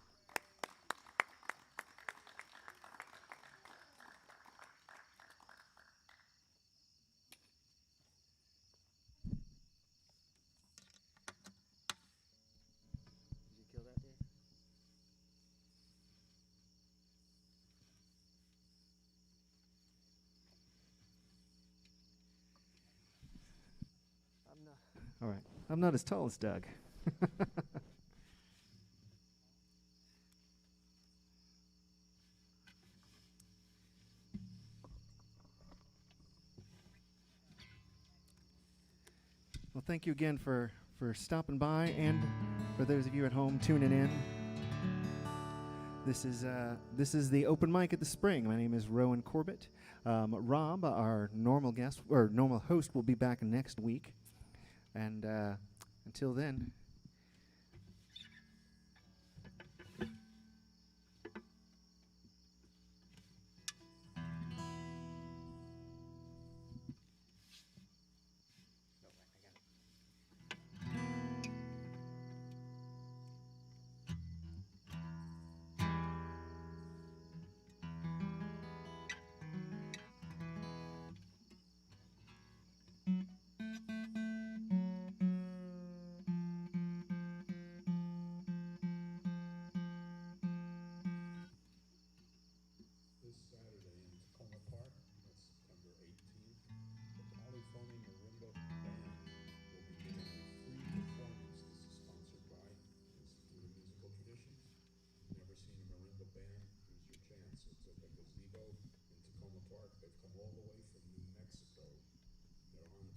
All right. I'm not as tall as Doug. Well, thank you again for stopping by, and for those of you at home tuning in. This is the open mic at the Spring. My name is Rowan Corbett. Rob, our normal guest or normal host, will be back next week. And until then.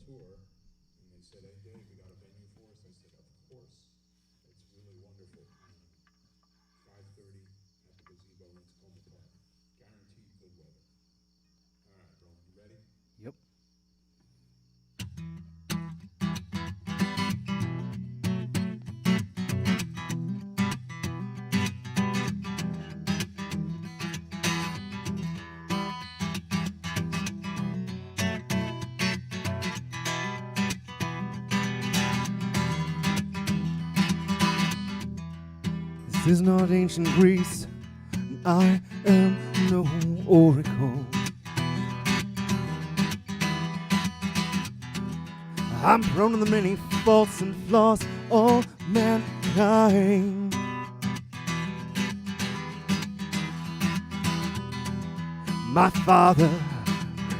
Tour, and they said, "Hey Dave, you got a venue for us?" I said, "Of course." It's really wonderful. 5:30 at the gazebo in Tacoma Park. Guaranteed good weather. All right, Rowan, you ready? Yep. This is not ancient Greece, and I am no oracle. I'm prone to the many faults and flaws of mankind. My father,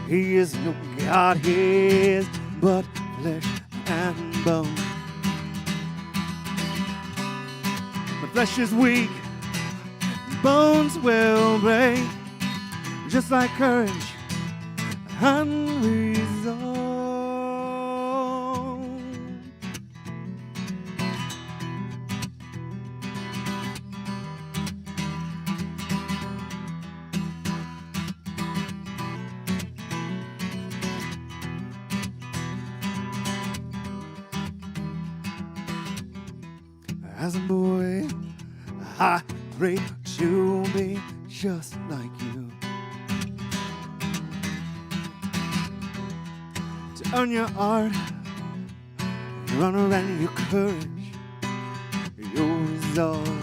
he is no God, he is but flesh and bone. Flesh is weak, bones will break, just like courage and reason. As a boy, I prayed to be just like you, to earn your art, your honor and your courage, your resolve.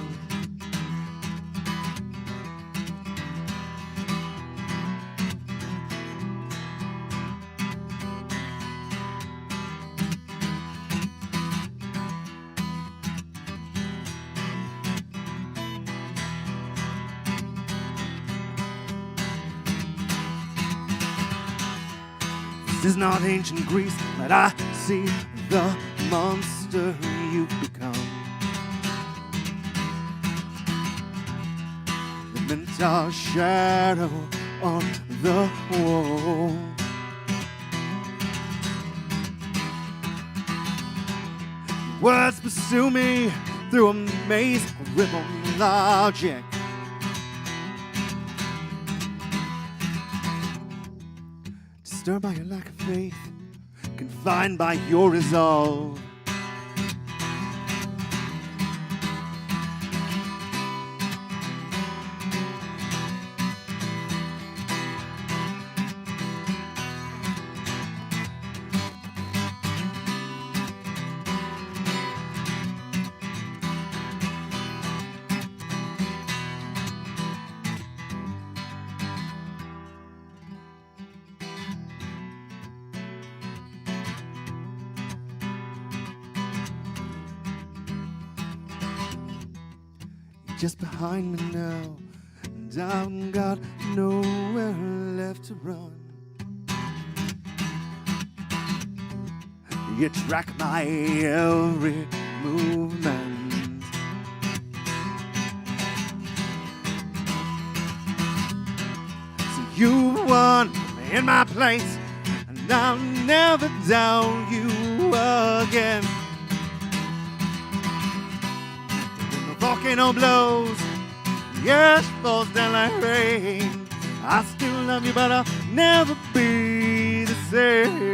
This is not ancient Greece, but I see the monster you've become. The mental shadow on the wall. Words pursue me through a maze of rhythm logic. Disturbed by your lack of faith, confined by your resolve. Just behind me now, and I've got nowhere left to run. You track my every movement. So you won in my place, and I'll never doubt you again. Volcano blows, yes, falls down like rain. I still love you, but I'll never be the same.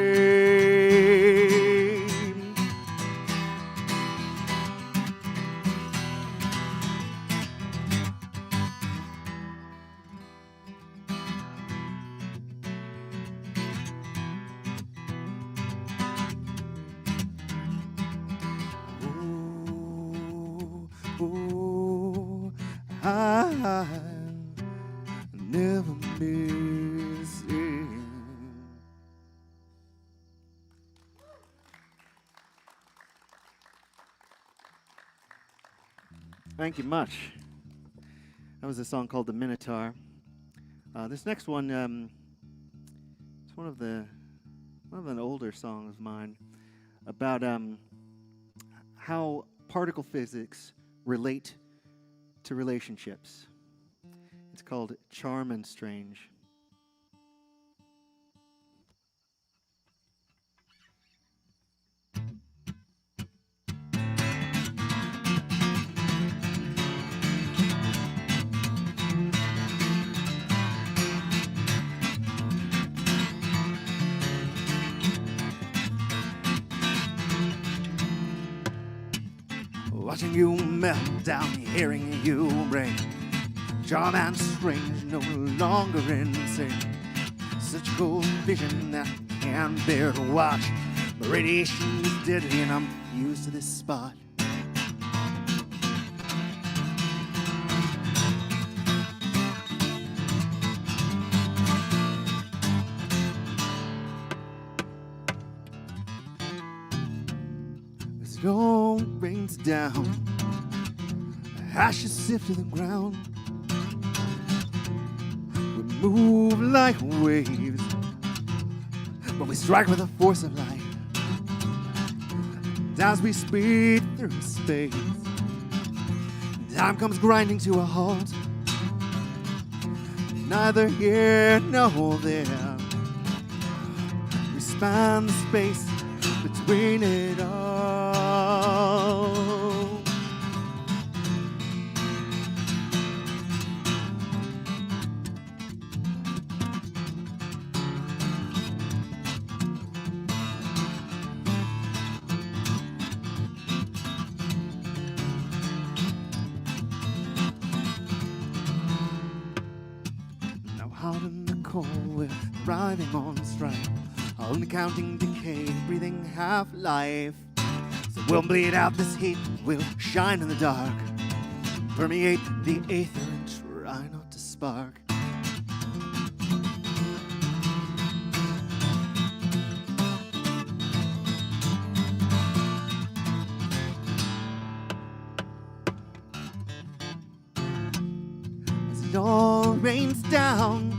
Oh, I'll never miss it. Thank you much. That was a song called "The Minotaur." This next one, it's one of an older song of mine about how particle physics relate to relationships. It's called Charm and Strange. Watching you melt down, hearing you break. Charm and strange, no longer insane. Such cold vision that I can't bear to watch. My radiation is deadly and I'm used to this spot. As it all rains down, ashes sift to the ground. We move like waves, but we strike with the force of light. And as we speed through space, time comes grinding to a halt. Neither here nor there, we span the space between it all. Out in the cold, we're thriving on strike, only counting decay, breathing half-life. So we'll bleed out this heat, we'll shine in the dark, permeate the aether and try not to spark. As it all rains down,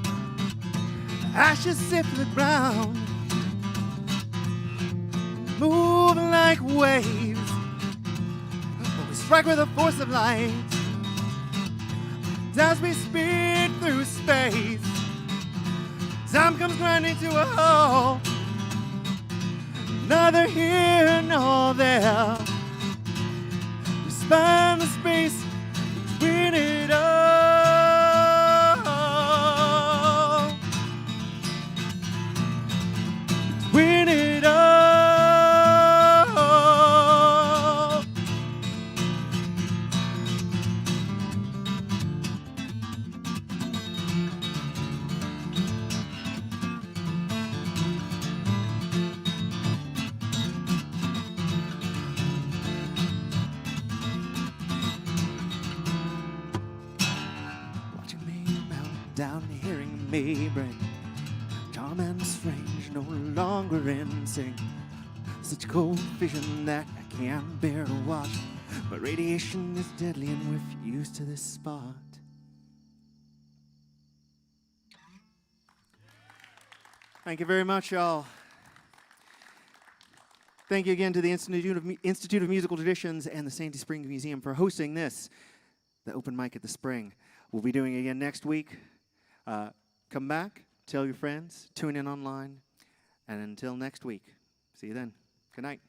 ashes sift to the ground, move like waves, but we strike with the force of light. And as we speed through space, time comes grinding to a halt. Neither here nor there, we span the space between it all. Win it all. may bring. Calm and strange, no longer in sync. Such cold vision that I can't bear to watch. But radiation is deadly and we're fused to this spot. Thank you very much, y'all. Thank you again to the Institute of Musical Traditions and the Sandy Springs Museum for hosting this, the open mic at the Spring. We'll be doing it again next week. Come back, tell your friends, tune in online, and until next week, see you then. Good night.